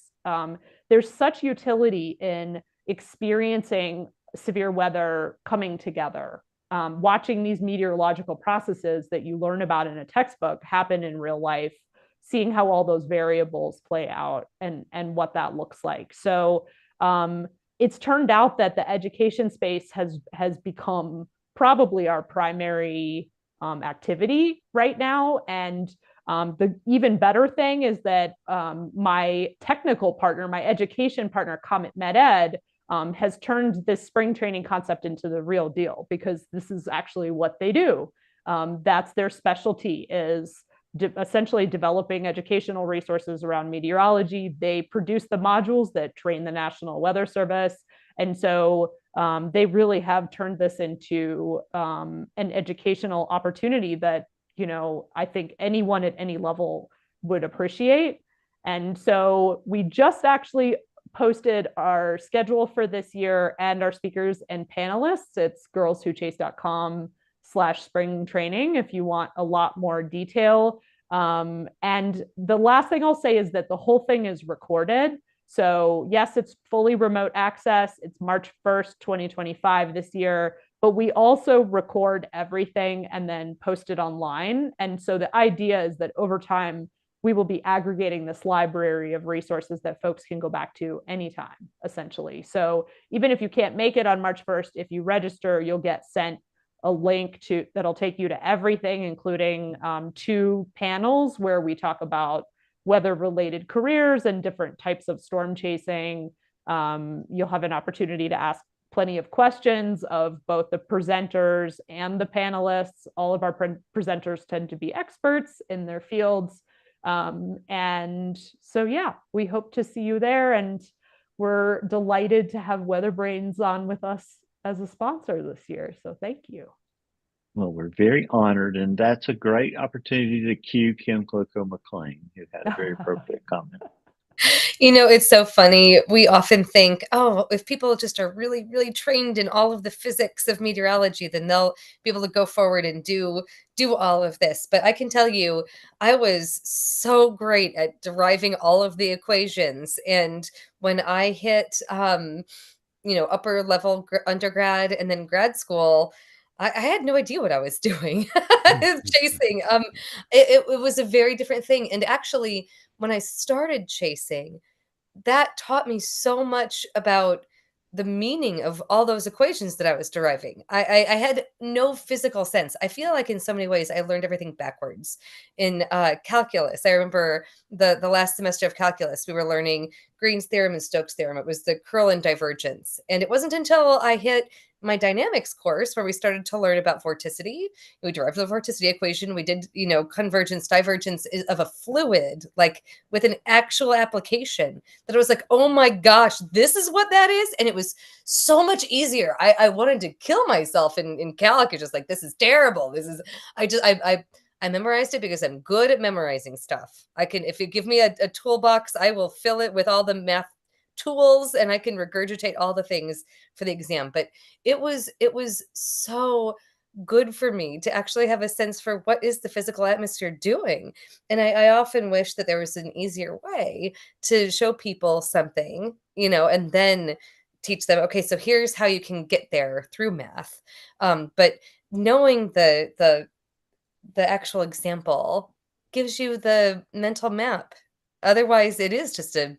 there's such utility in experiencing severe weather coming together, watching these meteorological processes that you learn about in a textbook happen in real life, seeing how all those variables play out and what that looks like. So it's turned out that the education space has become probably our primary activity right now. And the even better thing is that my technical partner, my education partner, Comet MedEd, has turned this spring training concept into the real deal, because this is actually what they do. That's their specialty, is essentially developing educational resources around meteorology. They produce the modules that train the National Weather Service. And so they really have turned this into an educational opportunity that, I think anyone at any level would appreciate. And so we just actually posted our schedule for this year and our speakers and panelists. It's girlswhochase.com/spring training if you want a lot more detail. And the last thing I'll say is that the whole thing is recorded. So yes, it's fully remote access. It's March 1st, 2025 this year, but we also record everything and then post it online. And so the idea is that over time, we will be aggregating this library of resources that folks can go back to anytime, essentially. So even if you can't make it on March 1st, if you register, you'll get sent a link that'll take you to everything, including 2 panels where we talk about weather-related careers and different types of storm chasing. You'll have an opportunity to ask plenty of questions of both the presenters and the panelists. All of our presenters tend to be experts in their fields. And so, yeah, we hope to see you there. And we're delighted to have WeatherBrains on with us as a sponsor this year. So thank you. Well, we're very honored, and that's a great opportunity to cue Kim Cloco McLean, who had a very appropriate comment. It's so funny. We often think, oh, if people just are really, really trained in all of the physics of meteorology, then they'll be able to go forward and do all of this. But I can tell you, I was so great at deriving all of the equations. And when I hit, upper level undergrad and then grad school, I had no idea what I was doing chasing. It was a very different thing. And actually, when I started chasing, that taught me so much about the meaning of all those equations that I was deriving. I had no physical sense. I feel like in so many ways I learned everything backwards. In calculus, I remember the last semester of calculus, we were learning Green's theorem and Stokes' theorem. It was the curl and divergence. And it wasn't until I hit my dynamics course where we started to learn about vorticity. We derived the vorticity equation. We did, convergence, divergence of a fluid, like with an actual application, that it was like, oh my gosh, this is what that is. And it was so much easier. I wanted to kill myself in calc. It's just like, this is terrible. I memorized it because I'm good at memorizing stuff. If you give me a toolbox, I will fill it with all the math tools and I can regurgitate all the things for the exam. But it was so good for me to actually have a sense for what is the physical atmosphere doing. And I often wish that there was an easier way to show people something, and then teach them, okay, so here's how you can get there through math. But knowing the actual example gives you the mental map. Otherwise, it is just an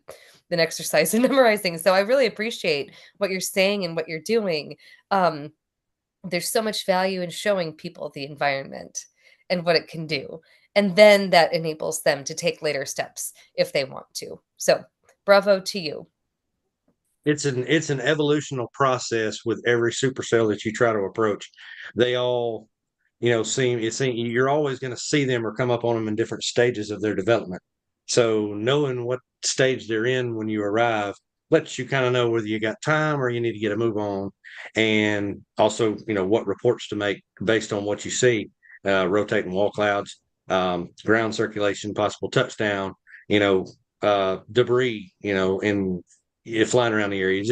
exercise in memorizing. So I really appreciate what you're saying and what you're doing. There's so much value in showing people the environment and what it can do. And then that enables them to take later steps if they want to. So bravo to you. It's an evolutional process with every supercell that you try to approach. They all, you're always going to see them or come up on them in different stages of their development. So knowing what stage they're in when you arrive lets you kind of know whether you got time or you need to get a move on. And also, what reports to make based on what you see, rotating wall clouds, ground circulation, possible touchdown, debris, flying around the area.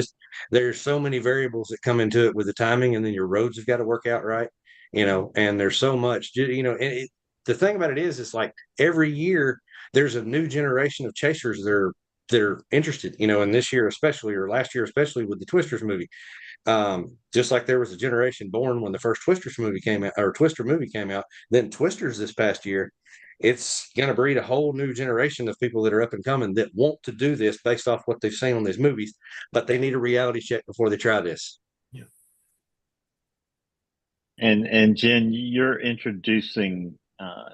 There's so many variables that come into it with the timing, and then your roads have got to work out right, and there's so much, the thing about it is, it's like every year there's a new generation of chasers that are interested, and this year especially, or last year especially, with the Twisters movie. Just like there was a generation born when the first Twister movie came out, then Twisters this past year, it's going to breed a whole new generation of people that are up and coming that want to do this based off what they've seen on these movies, but they need a reality check before they try this. And Jen, you're introducing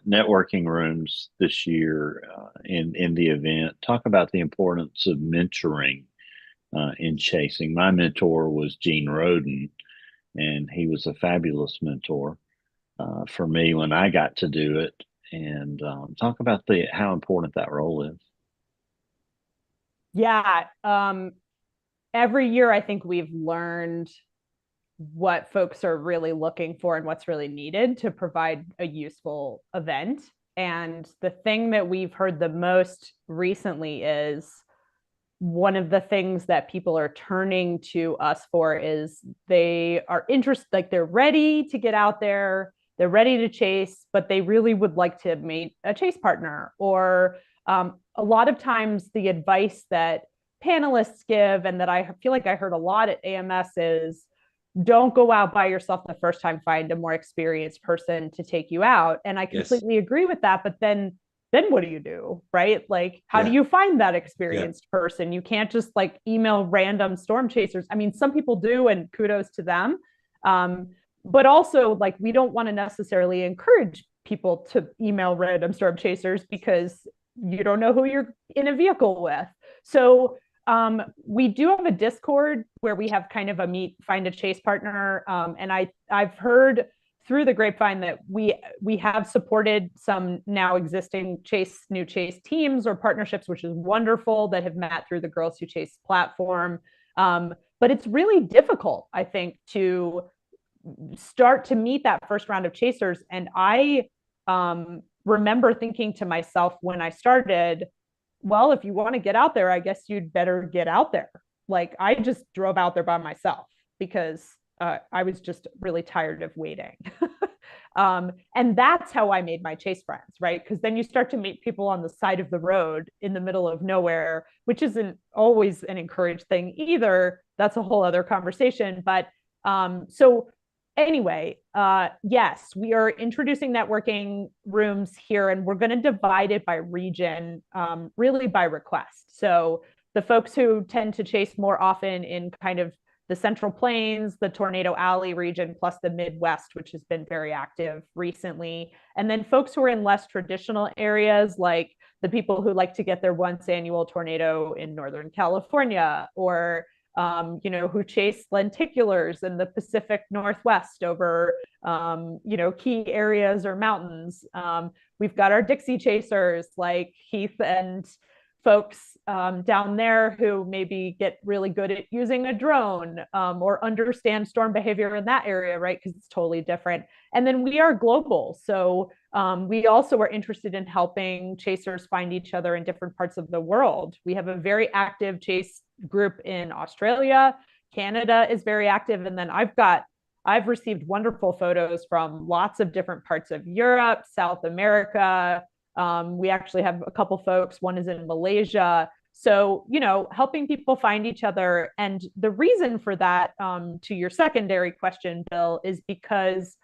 networking rooms this year in the event. Talk about the importance of mentoring in chasing. My mentor was Gene Roden, and he was a fabulous mentor for me when I got to do it. And talk about the how important that role is. Yeah. Every year, I think we've learned what folks are really looking for and what's really needed to provide a useful event. And the thing that we've heard the most recently is one of the things that people are turning to us for is they are interested, like they're ready to get out there, they're ready to chase, but they really would like to meet a chase partner. Or a lot of times the advice that panelists give and that I feel like I heard a lot at AMS is don't go out by yourself the first time, find a more experienced person to take you out. And I completely agree with that. But then what do you do? Right? Like, how do you find that experienced person? You can't just like email random storm chasers. I mean, some people do, and kudos to them. But also, like, we don't want to necessarily encourage people to email random storm chasers because you don't know who you're in a vehicle with. So we do have a Discord where we have kind of a find a chase partner. And I've heard through the grapevine that we have supported some now existing new chase teams or partnerships, which is wonderful, that have met through the Girls Who Chase platform. But it's really difficult, I think, to start to meet that first round of chasers. And I remember thinking to myself when I started, well, if you want to get out there, I guess you'd better get out there. Like, I just drove out there by myself because I was just really tired of waiting. And that's how I made my chase friends, right? Because then you start to meet people on the side of the road in the middle of nowhere, which isn't always an encouraged thing either. That's a whole other conversation. But so anyway, yes, we are introducing networking rooms here, and we're going to divide it by region, really by request. So the folks who tend to chase more often in kind of the Central Plains, the Tornado Alley region, plus the Midwest, which has been very active recently. And then folks who are in less traditional areas, like the people who like to get their once annual tornado in Northern California, or who chase lenticulars in the Pacific Northwest over, key areas or mountains. We've got our Dixie chasers like Heath and folks down there who maybe get really good at using a drone or understand storm behavior in that area, right? Because it's totally different. And then we are global. So we also are interested in helping chasers find each other in different parts of the world. We have a very active chase group in Australia. Canada is very active. And then I've received wonderful photos from lots of different parts of Europe, South America. We actually have a couple folks, one is in Malaysia. So, helping people find each other. And the reason for that, to your secondary question, Bill, is because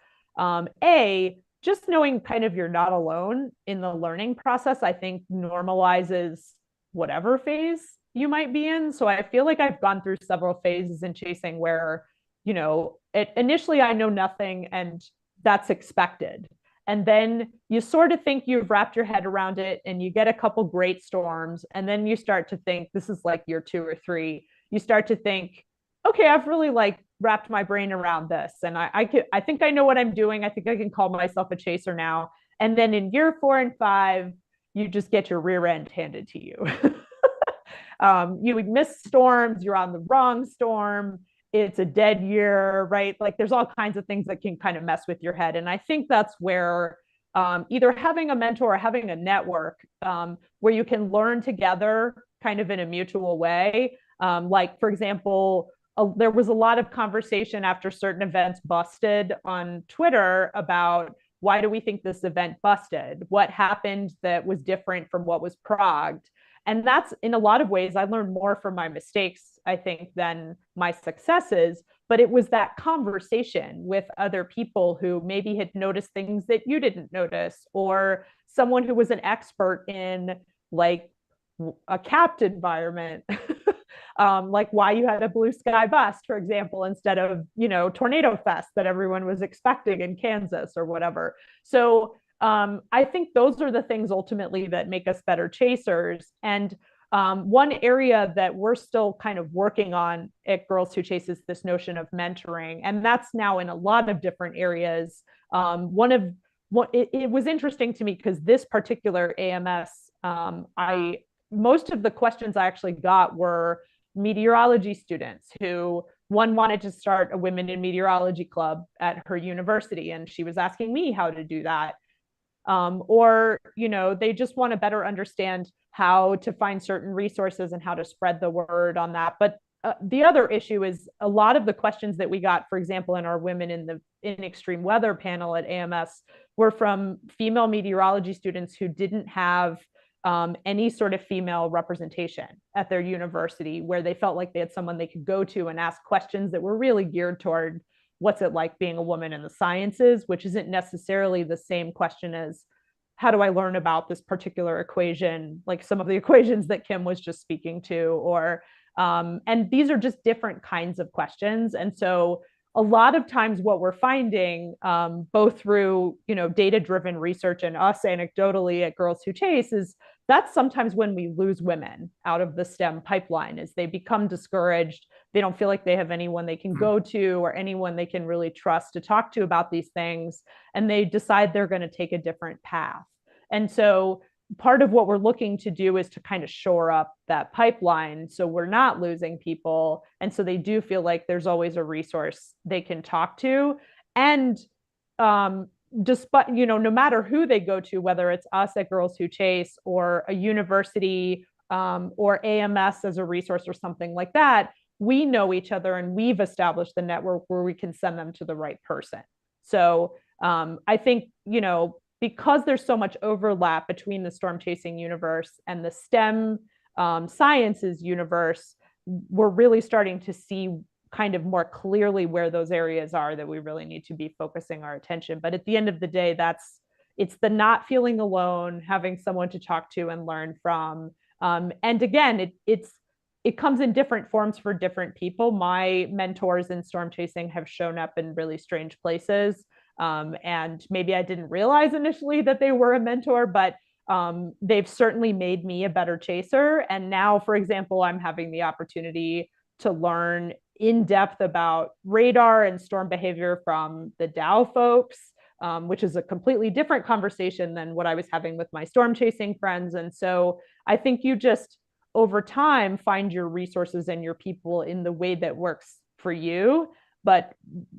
just knowing kind of you're not alone in the learning process, I think normalizes whatever phase you might be in. So I feel like I've gone through several phases in chasing where, initially I know nothing and that's expected. And then you sort of think you've wrapped your head around it and you get a couple great storms. And then you start to think, this is like year 2 or 3. You start to think, okay, I've really like wrapped my brain around this. And I think I know what I'm doing. I think I can call myself a chaser now. And then in year 4 and 5, you just get your rear end handed to you. You would miss storms, you're on the wrong storm. It's a dead year, right? Like there's all kinds of things that can kind of mess with your head. And I think that's where either having a mentor or having a network where you can learn together kind of in a mutual way. Like, for example, there was a lot of conversation after certain events busted on Twitter about why do we think this event busted? What happened that was different from what was progged? And that's, in a lot of ways, I learned more from my mistakes, I think, than my successes. But it was that conversation with other people who maybe had noticed things that you didn't notice, or someone who was an expert in like a capped environment like why you had a blue sky bust, for example, instead of, Tornado Fest that everyone was expecting in Kansas or whatever. So I think those are the things ultimately that make us better chasers. And one area that we're still kind of working on at Girls Who Chase is this notion of mentoring, and that's now in a lot of different areas. It was interesting to me because this particular AMS, most of the questions I actually got were meteorology students who one wanted to start a women in meteorology club at her university, and she was asking me how to do that. Or they just want to better understand how to find certain resources and how to spread the word on that. But the other issue is a lot of the questions that we got, for example, in our Women in Extreme Weather panel at AMS, were from female meteorology students who didn't have any sort of female representation at their university, where they felt like they had someone they could go to and ask questions that were really geared toward what's it like being a woman in the sciences, which isn't necessarily the same question as how do I learn about this particular equation, like some of the equations that Kim was just speaking to, or and these are just different kinds of questions. And so a lot of times what we're finding, both through data-driven research and us anecdotally at Girls Who Chase, is that's sometimes when we lose women out of the STEM pipeline, is they become discouraged. They don't feel like they have anyone they can go to or anyone they can really trust to talk to about these things, and they decide they're going to take a different path. And so part of what we're looking to do is to kind of shore up that pipeline so we're not losing people, and so they do feel like there's always a resource they can talk to. And despite no matter who they go to, whether it's us at Girls Who Chase or a university or AMS as a resource or something like that, we know each other and we've established the network where we can send them to the right person. So I think because there's so much overlap between the storm chasing universe and the STEM sciences universe, we're really starting to see kind of more clearly where those areas are that we really need to be focusing our attention. But at the end of the day, it's the not feeling alone, having someone to talk to and learn from. And again, it comes in different forms for different people. My mentors in storm chasing have shown up in really strange places. And maybe I didn't realize initially that they were a mentor, but they've certainly made me a better chaser. And now, for example, I'm having the opportunity to learn in depth about radar and storm behavior from the Dow folks, which is a completely different conversation than what I was having with my storm chasing friends. And so I think you just, over time, find your resources and your people in the way that works for you. But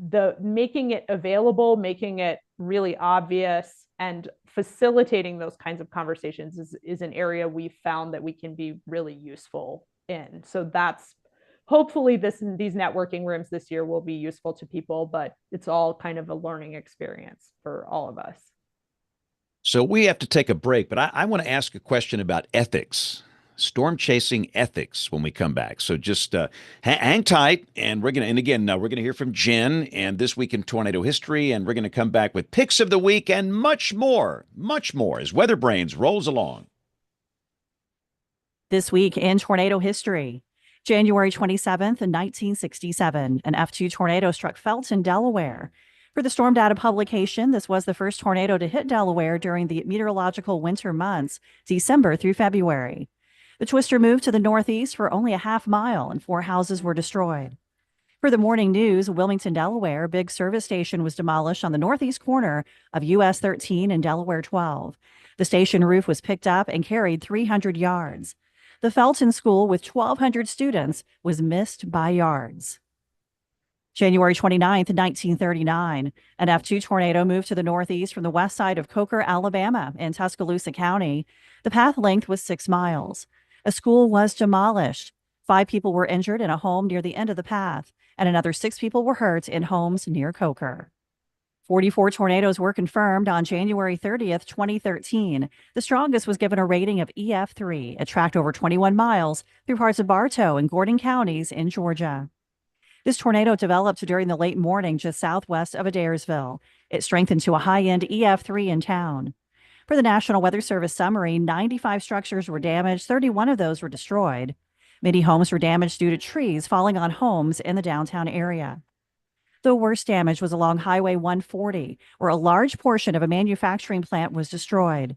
the making it available, making it really obvious, and facilitating those kinds of conversations is an area we've found that we can be really useful in. So that's hopefully these networking rooms this year will be useful to people, but it's all kind of a learning experience for all of us. So we have to take a break, but I want to ask a question about ethics, storm chasing ethics, when we come back. So just hang tight, and we're going to hear from Jen and This Week in Tornado History, and we're going to come back with picks of the week and much more as WeatherBrains rolls along. This Week in Tornado History. January 27th, 1967, an F2 tornado struck Felton, Delaware. For the Storm Data publication, this was the first tornado to hit Delaware during the meteorological winter months, December through February. The twister moved to the northeast for only a half mile, and 4 houses were destroyed. For the morning news, Wilmington, Delaware, a big service station was demolished on the northeast corner of US 13 and Delaware 12. The station roof was picked up and carried 300 yards. The Felton School, with 1,200 students, was missed by yards. January 29th, 1939, an F2 tornado moved to the northeast from the west side of Coker, Alabama, in Tuscaloosa County. The path length was 6 miles. A school was demolished. 5 people were injured in a home near the end of the path, and another 6 people were hurt in homes near Coker. 44 tornadoes were confirmed on January 30th, 2013. The strongest was given a rating of EF3. It tracked over 21 miles through parts of Bartow and Gordon counties in Georgia. This tornado developed during the late morning just southwest of Adairsville. It strengthened to a high-end EF3 in town. For the National Weather Service summary, 95 structures were damaged, 31 of those were destroyed. Many homes were damaged due to trees falling on homes in the downtown area. The worst damage was along Highway 140, where a large portion of a manufacturing plant was destroyed.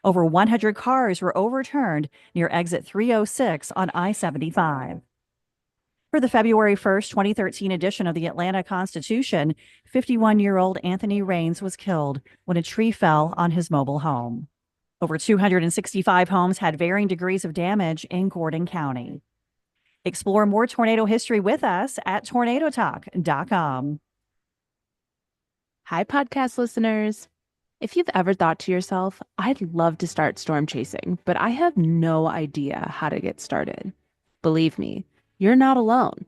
Over 100 cars were overturned near exit 306 on I-75. For the February 1st, 2013 edition of the Atlanta Constitution, 51-year-old Anthony Raines was killed when a tree fell on his mobile home. Over 265 homes had varying degrees of damage in Gordon County. Explore more tornado history with us at tornadotalk.com. Hi, podcast listeners. If you've ever thought to yourself, I'd love to start storm chasing, but I have no idea how to get started. Believe me, you're not alone.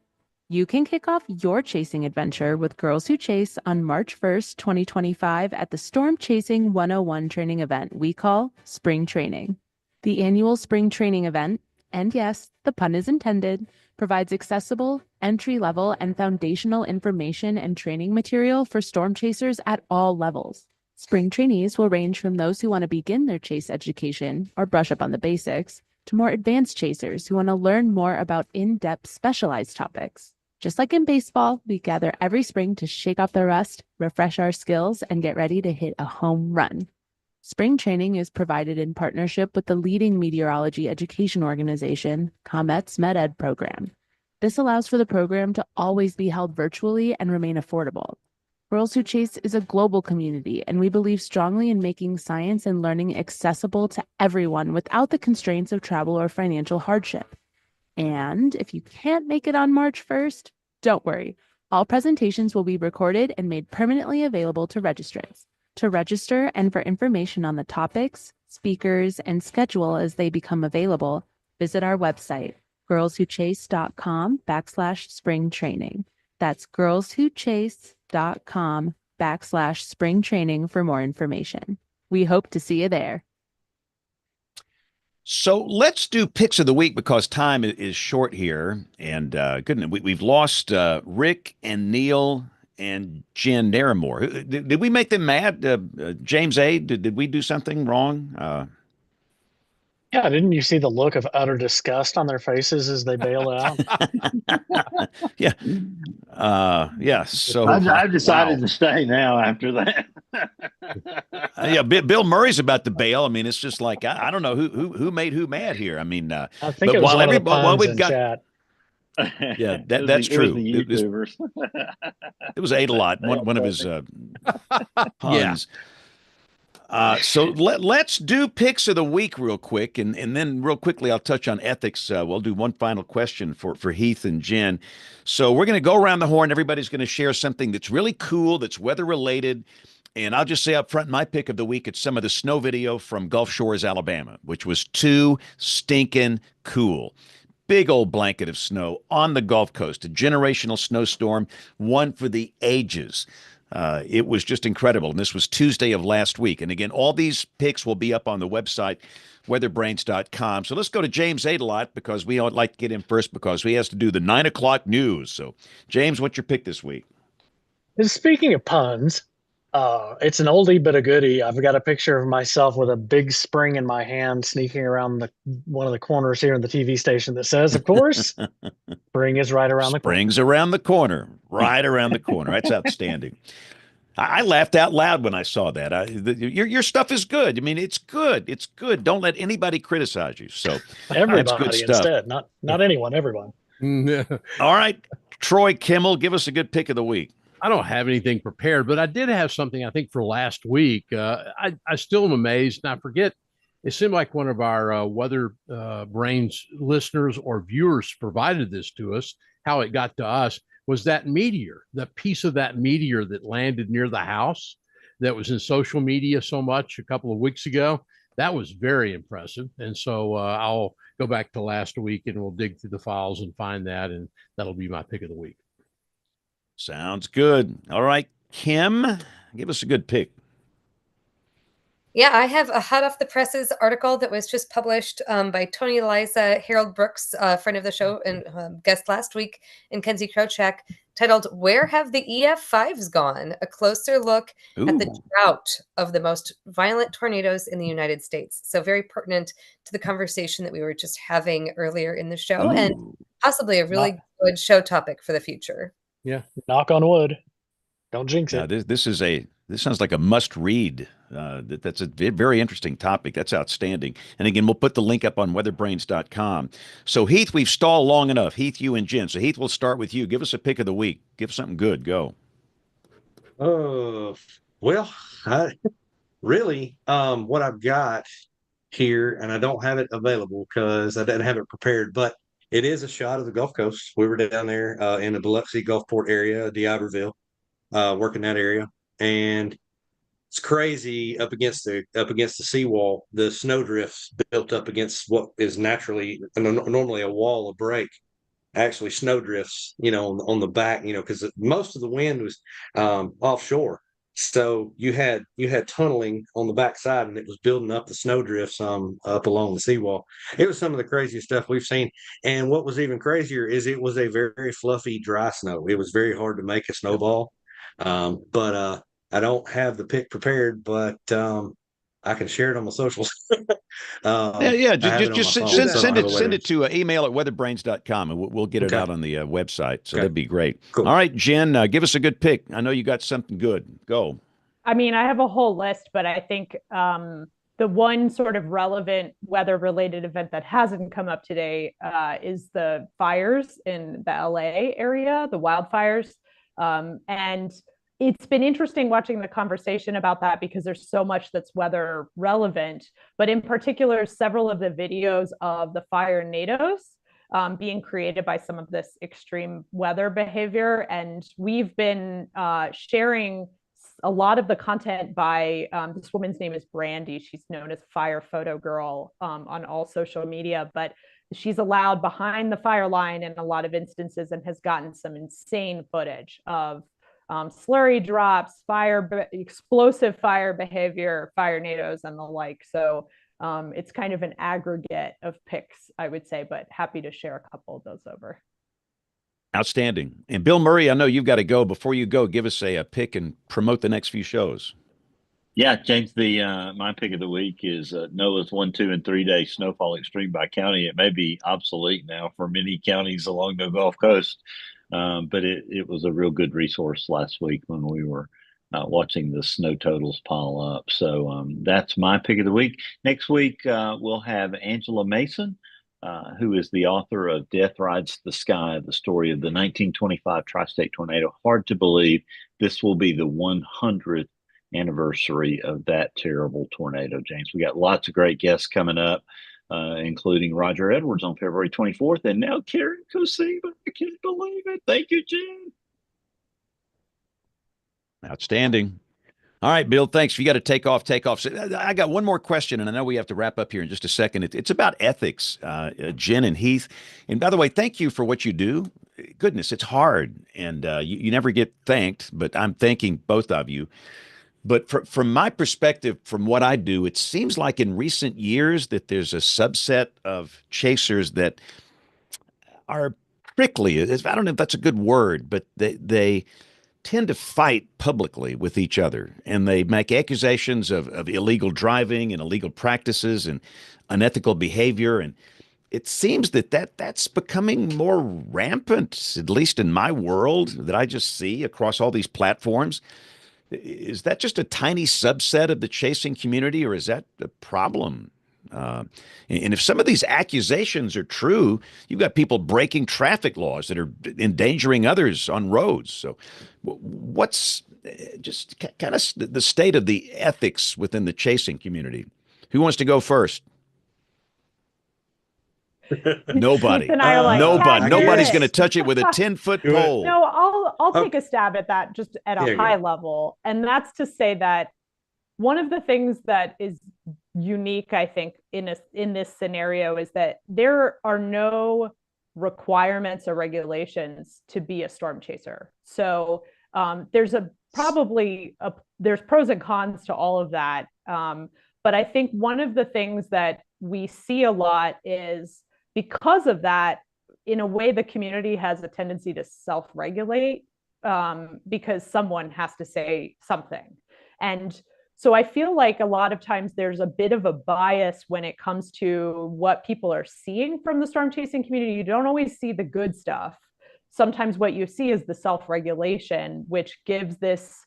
You can kick off your chasing adventure with Girls Who Chase on March 1st, 2025 at the Storm Chasing 101 training event we call Spring Training. The annual Spring Training event, and yes, the pun is intended, provides accessible, entry-level, and foundational information and training material for storm chasers at all levels. Spring trainees will range from those who want to begin their chase education or brush up on the basics to more advanced chasers who want to learn more about in-depth specialized topics. Just like in baseball, we gather every spring to shake off the rust, refresh our skills, and get ready to hit a home run. Spring training is provided in partnership with the leading meteorology education organization, ComEt's MedEd program. This allows for the program to always be held virtually and remain affordable. Girls Who Chase is a global community, and we believe strongly in making science and learning accessible to everyone without the constraints of travel or financial hardship. And if you can't make it on March 1st, don't worry. All presentations will be recorded and made permanently available to registrants. To register and for information on the topics, speakers, and schedule as they become available, visit our website, girlswhochase.com/spring training. That's girlswhochase.com/spring training for more information. We hope to see you there. So let's do picks of the week because time is short here. And goodness, we've lost Rick and Neil and Jen Naramore. Did we make them mad? James A., did we do something wrong? Yeah, didn't you see the look of utter disgust on their faces as they bailed out? Yeah. Yeah. So I've decided wow. to stay now after that. Yeah, Bill Murray's about to bail. I mean, it's just like I don't know who made who mad here. I mean, I think but it was while one of the while puns we've in got chat. yeah, It was that's the- it was true. the YouTubers. It was Ate-A-Lot, They all one of his Yeah. puns. So let's do picks of the week real quick, and then real quickly I'll touch on ethics. We'll do one final question for Heath and Jen. So we're going to go around the horn. Everybody's going to share something that's really cool, that's weather related. And I'll just say up front, my pick of the week, it's some of the snow video from Gulf Shores, Alabama, which was too stinking cool. Big old blanket of snow on the Gulf Coast, a generational snowstorm, one for the ages. It was just incredible. And this was Tuesday of last week. And again, all these picks will be up on the website, weatherbrains.com. So let's go to James Ate-A-Lot because we would like to get him first because he has to do the 9 o'clock news. So, James, what's your pick this week? And speaking of puns, it's an oldie but a goodie. I've got a picture of myself with a big spring in my hand sneaking around one of the corners here in the TV station that says, of course, spring is right around the corner. Spring's around the corner, right around the corner. That's outstanding. I laughed out loud when I saw that. Your stuff is good. I mean, it's good. It's good. Don't let anybody criticize you. So Everybody that's good stuff. instead, not anyone, everyone. All right, Troy Kimmel, give us a good pick of the week. I don't have anything prepared, but I did have something I think for last week. I still am amazed, and I forget. It seemed like one of our Weather Brains listeners or viewers provided this to us. How it got to us was that meteor, the piece of that meteor that landed near the house that was in social media so much a couple of weeks ago. That was very impressive. And so I'll go back to last week and we'll dig through the files and find that, and that'll be my pick of the week. Sounds good. All right, Kim, give us a good pick. Yeah, I have a hot off the presses article that was just published by Tony Eliza, Harold Brooks, friend of the show and guest last week, and Kenzie Krochak, titled "Where Have the EF5s Gone? A Closer Look at the Ooh. Drought of the Most Violent Tornadoes in the United States." So very pertinent to the conversation that we were just having earlier in the show, and Ooh. possibly a really good show topic for the future. Yeah. Knock on wood. Don't jinx Now, it. this sounds like a must read. That's a very interesting topic. That's outstanding. And again, we'll put the link up on weatherbrains.com. So Heath, we've stalled long enough. Heath, you and Jen. So Heath, we'll start with you. Give us a pick of the week. Give something good. Go. Well, I really, what I've got here, and I don't have it available because I didn't have it prepared, but it is a shot of the Gulf Coast. We were down there in the Biloxi Gulfport area, D'Iberville, working that area, and it's crazy up against the seawall. The snowdrifts built up against what is normally a wall of break. Actually, snowdrifts, on the back, because most of the wind was offshore. So you had tunneling on the backside, and it was building up the snowdrifts up along the seawall. It was some of the craziest stuff we've seen. And what was even crazier is it was a very fluffy, dry snow. It was very hard to make a snowball. But I don't have the pick prepared, but I can share it on my socials. Yeah. I have it on my Just phone, send so I don't have a send weather. it to email at weatherbrains.com, and we'll get it Okay. out on the website. So Okay. that'd be great. Cool. All right, Jen, give us a good pick. I know you got something good. Go. I mean, I have a whole list, but I think the one sort of relevant weather-related event that hasn't come up today is the fires in the LA area, the wildfires. And it's been interesting watching the conversation about that because there's so much that's weather relevant, but in particular, several of the videos of the fire nados being created by some of this extreme weather behavior. And we've been sharing a lot of the content by this woman's name is Brandy. She's known as Fire Photo Girl on all social media, but she's allowed behind the fire line in a lot of instances and has gotten some insane footage of slurry drops, explosive fire behavior, fire nados, and the like. So it's kind of an aggregate of picks, I would say, but happy to share a couple of those over. Outstanding. And Bill Murray, I know you've got to go. Before you go, give us a pick and promote the next few shows. Yeah, James, my pick of the week is NOAA's 1, 2, and 3 day snowfall extreme by county. It may be obsolete now for many counties along the Gulf Coast, but it was a real good resource last week when we were watching the snow totals pile up. So that's my pick of the week. Next week, we'll have Angela Mason, who is the author of Death Rides the Sky, the story of the 1925 tri-state tornado. Hard to believe this will be the 100th anniversary of that terrible tornado, James. We got lots of great guests coming up, including Roger Edwards on February 24th, and now Karen Kosiva. I can't believe it. Thank you, Jen. Outstanding. All right, Bill, thanks. If you got to take off, take off. So I got one more question, and I know we have to wrap up here in just a second. It's about ethics, Jen and Heath. And by the way, thank you for what you do. Goodness, it's hard, and you never get thanked, but I'm thanking both of you. But from my perspective, from what I do, it seems like in recent years that there's a subset of chasers that are prickly. I don't know if that's a good word, but they tend to fight publicly with each other, and they make accusations of illegal driving and illegal practices and unethical behavior. And it seems that's becoming more rampant, at least in my world, that I just see across all these platforms. Is that just a tiny subset of the chasing community, or is that a problem? And if some of these accusations are true, you've got people breaking traffic laws that are endangering others on roads. So what's just kind of the state of the ethics within the chasing community? Who wants to go first? Nobody. Keith and I are like, Nobody's going to touch it with a 10-foot pole. No, I'll take a stab at that just at a high level. And that's to say that one of the things that is unique, I think, in this scenario is that there are no requirements or regulations to be a storm chaser. So there's there's pros and cons to all of that. But I think one of the things that we see a lot is, because of that, in a way, the community has a tendency to self-regulate because someone has to say something. And so I feel like a lot of times there's a bit of a bias when it comes to what people are seeing from the storm chasing community. You don't always see the good stuff. Sometimes what you see is the self-regulation, which gives this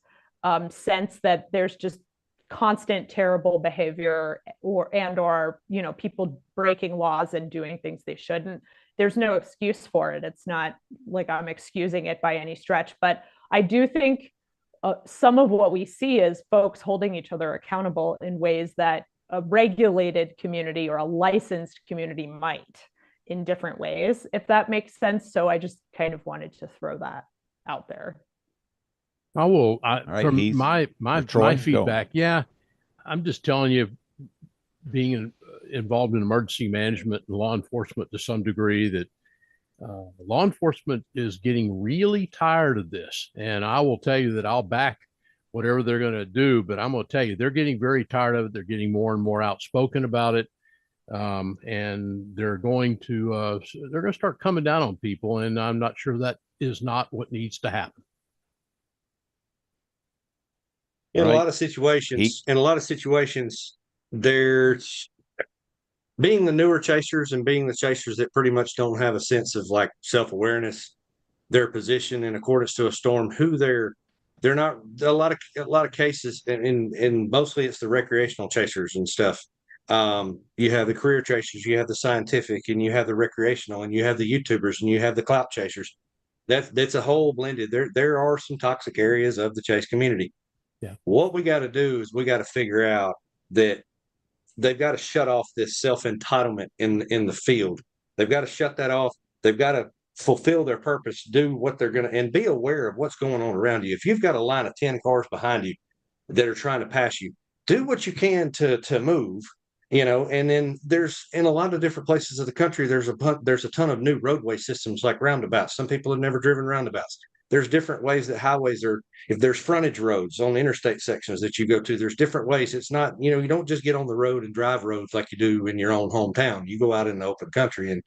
sense that there's just constant terrible behavior or people breaking laws and doing things they shouldn't. There's no excuse for it. It's not like I'm excusing it by any stretch, but I do think some of what we see is folks holding each other accountable in ways that a regulated community or a licensed community might, in different ways, if that makes sense. So I just kind of wanted to throw that out there. I will. right, From Heath, my Troy, feedback, yeah, I'm just telling you, being involved in emergency management and law enforcement to some degree, that law enforcement is getting really tired of this. And I will tell you that I'll back whatever they're going to do, but I'm going to tell you, they're getting very tired of it. They're getting more and more outspoken about it. And they're going to start coming down on people. And I'm not sure that is not what needs to happen. In Right. a lot of situations, there's being the newer chasers and being the chasers that pretty much don't have a sense of like self-awareness, their position in accordance to a storm, who they're not a lot of cases, and mostly it's the recreational chasers and stuff. You have the career chasers, you have the scientific, and you have the recreational, and you have the YouTubers, and you have the clout chasers. That's a whole blended. There are some toxic areas of the chase community. Yeah. What we got to do is we got to figure out that they've got to shut off this self-entitlement in the field. They've got to shut that off. They've got to fulfill their purpose, do what they're going to, and be aware of what's going on around you. If you've got a line of 10 cars behind you that are trying to pass you, do what you can to move, and then there's, in a lot of different places of the country, there's a ton of new roadway systems like roundabouts. Some people have never driven roundabouts. There's different ways that highways are. If there's frontage roads on interstate sections that you go to, there's different ways. It's not, you don't just get on the road and drive roads like you do in your own hometown. You go out in the open country and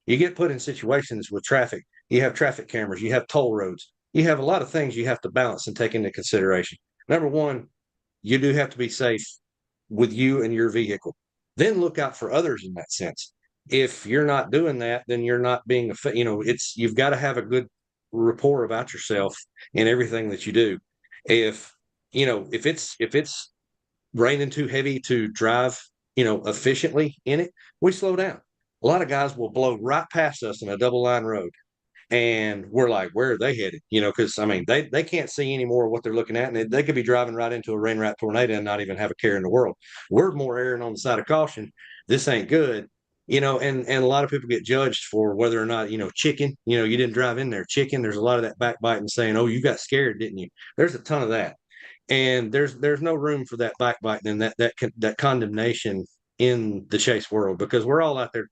you get put in situations with traffic. You have traffic cameras, you have toll roads, you have a lot of things you have to balance and take into consideration. Number one, you do have to be safe with you and your vehicle. Then look out for others in that sense. If you're not doing that, then you're not being, you've got to have a good rapport about yourself in everything that you do. If it's raining too heavy to drive, efficiently in it, we slow down. A lot of guys will blow right past us in a double line road. And we're like, where are they headed? Because they can't see any more of what they're looking at, and they could be driving right into a rain wrap tornado and not even have a care in the world. We're more erring on the side of caution. This ain't good. And a lot of people get judged for whether or not, chicken, you didn't drive in there, chicken. There's a lot of that backbiting saying, oh, you got scared, didn't you? There's a ton of that. And there's no room for that backbiting and that condemnation in the chase world, because we're all out there,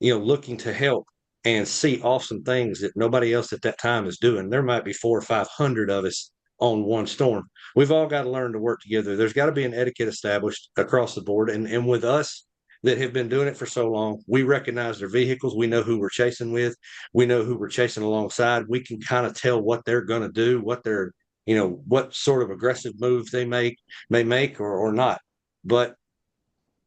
looking to help and see awesome things that nobody else at that time is doing. There might be 400 or 500 of us on one storm. We've all got to learn to work together. There's got to be an etiquette established across the board. And with us that have been doing it for so long, we recognize their vehicles. We know who we're chasing with. We know who we're chasing alongside. We can kind of tell what they're going to do, what they're, what sort of aggressive moves they may make or not. But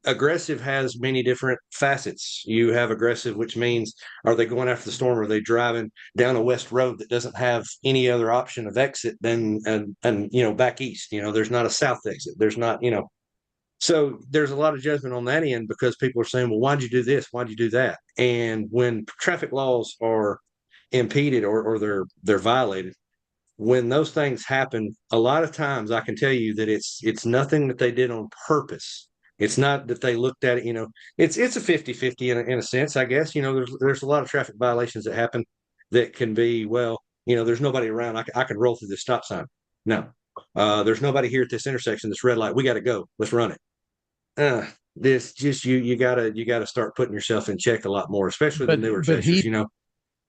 aggressive has many different facets. You have aggressive, which means, are they going after the storm? Or are they driving down a west road that doesn't have any other option of exit than and back east? There's not a south exit. There's not, so there's a lot of judgment on that end, because people are saying, well, why'd you do this? Why'd you do that? And when traffic laws are impeded or they're violated, when those things happen, a lot of times I can tell you that it's nothing that they did on purpose. It's not that they looked at it, it's a 50-50 in a sense, I guess. There's a lot of traffic violations that happen that can be, well, there's nobody around. I can roll through this stop sign. No, there's nobody here at this intersection. This red light, we got to go. Let's run it. This just, you gotta start putting yourself in check a lot more, especially the newer chasers,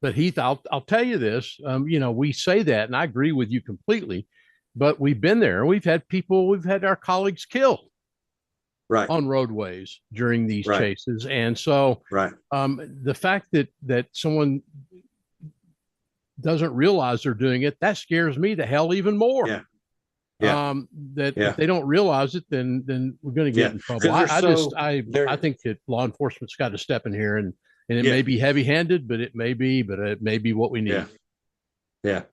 But Heath, I'll tell you this, we say that, and I agree with you completely, but we've been there. We've had our colleagues killed on roadways during these chases. And so the fact that someone doesn't realize they're doing it, that scares me to hell even more. Yeah. Yeah. That Yeah. if they don't realize it, then we're going to get Yeah. in trouble. 'Cause I think that law enforcement's got to step in here, and it Yeah. may be heavy-handed, but it may be what we need. Yeah. Yeah.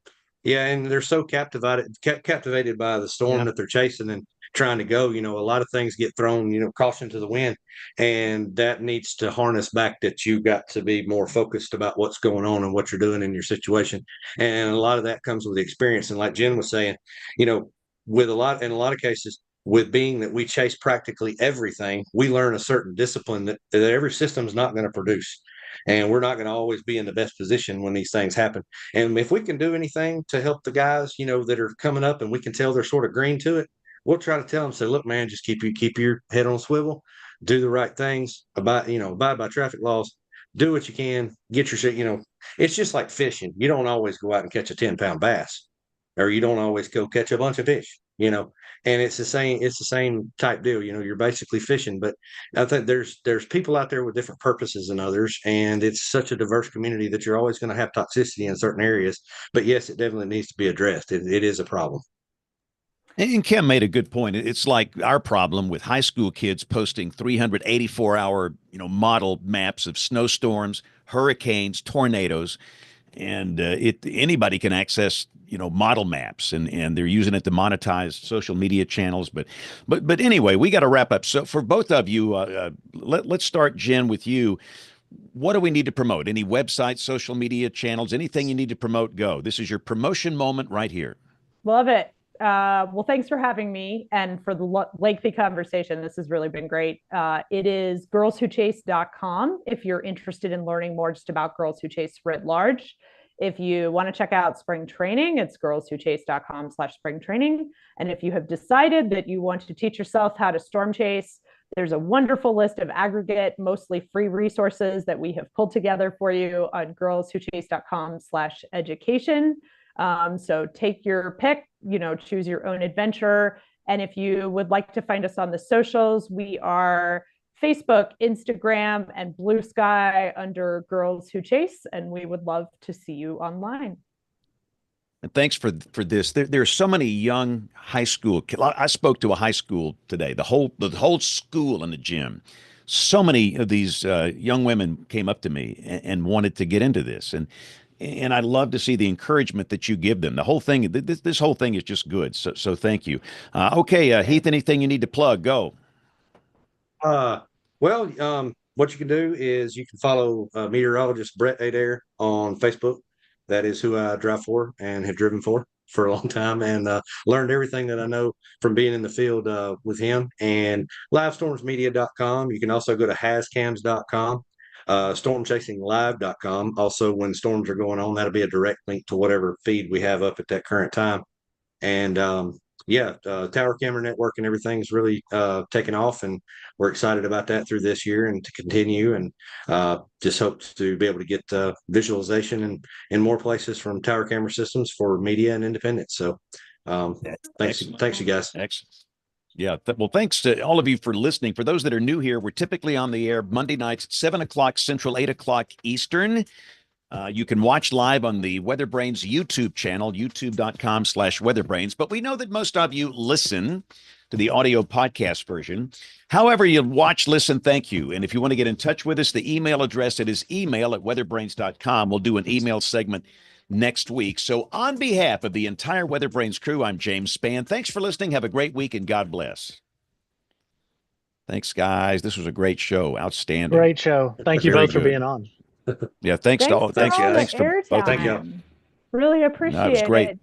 Yeah. And they're so captivated by the storm that they're chasing and trying to go. You know, a lot of things get thrown, you know, caution to the wind. And that needs to harness back that you got to be more focused about what's going on and what you're doing in your situation. And a lot of that comes with the experience. And like Jen was saying, you know, in a lot of cases, with being that we chase practically everything, we learn a certain discipline that every system is not going to produce. And we're not going to always be in the best position when these things happen. And if we can do anything to help the guys, you know, that are coming up and we can tell they're sort of green to it, we'll try to tell them, say, look, man, just keep your head on a swivel, do the right things, abide by traffic laws, do what you can, get your shit, you know, it's just like fishing. You don't always go out and catch a 10-pound bass, or you don't always go catch a bunch of fish, you know, and it's the same type deal. You know, you're basically fishing, but I think there's people out there with different purposes than others, and it's such a diverse community that you're always going to have toxicity in certain areas. But yes, it definitely needs to be addressed. It is a problem. And Kim made a good point. It's like our problem with high school kids posting 384-hour, model maps of snowstorms, hurricanes, tornadoes, and anybody can access, model maps, and they're using it to monetize social media channels. But anyway, we got to wrap up. So for both of you, let's start, Jen, with you. What do we need to promote? Any websites, social media channels, anything you need to promote? Go. This is your promotion moment right here. Love it. Well, thanks for having me and for the lengthy conversation. This has really been great. It is girlswhochase.com if you're interested in learning more just about Girls Who Chase writ large. If you want to check out spring training, it's girlswhochase.com/spring training. And if you have decided that you want to teach yourself how to storm chase, there's a wonderful list of aggregate, mostly free resources that we have pulled together for you on girlswhochase.com/education. So take your pick, choose your own adventure. And if you would like to find us on the socials, we are Facebook, Instagram, and Blue Sky under Girls Who Chase. And we would love to see you online. And thanks for this. There are so many young high school kids. I spoke to a high school today, the whole school in the gym. So many of these young women came up to me and wanted to get into this. And I love to see the encouragement that you give them. The whole thing, this whole thing is just good. So thank you. Okay, Heath, anything you need to plug? Go. What you can do is you can follow meteorologist Brett Adair on Facebook. That is who I drive for and have driven for a long time, and learned everything that I know from being in the field with him. And livestormsmedia.com. You can also go to hascams.com. stormchasinglive.com. Also, when storms are going on, that'll be a direct link to whatever feed we have up at that current time. And Tower Camera Network and everything's really taken off, and we're excited about that through this year and to continue, and just hope to be able to get visualization in more places from Tower Camera Systems for media and independence. So thanks you guys. Excellent. Yeah. Well, thanks to all of you for listening. For those that are new here, we're typically on the air Monday nights at 7 o'clock Central, 8 o'clock Eastern. You can watch live on the WeatherBrains YouTube channel, youtube.com/WeatherBrains. But we know that most of you listen to the audio podcast version. However you watch, listen, thank you. And if you want to get in touch with us, the email address, it is email@weatherbrains.com. We'll do an email segment next week. So on behalf of the entire WeatherBrains crew, I'm James Spann. Thanks for listening. Have a great week, and God bless. Thanks, guys. This was a great show. Outstanding. Great show. Thank you both for being on. Yeah, thanks to all. Thanks to both. Thank you. Really appreciate it. No, it was great.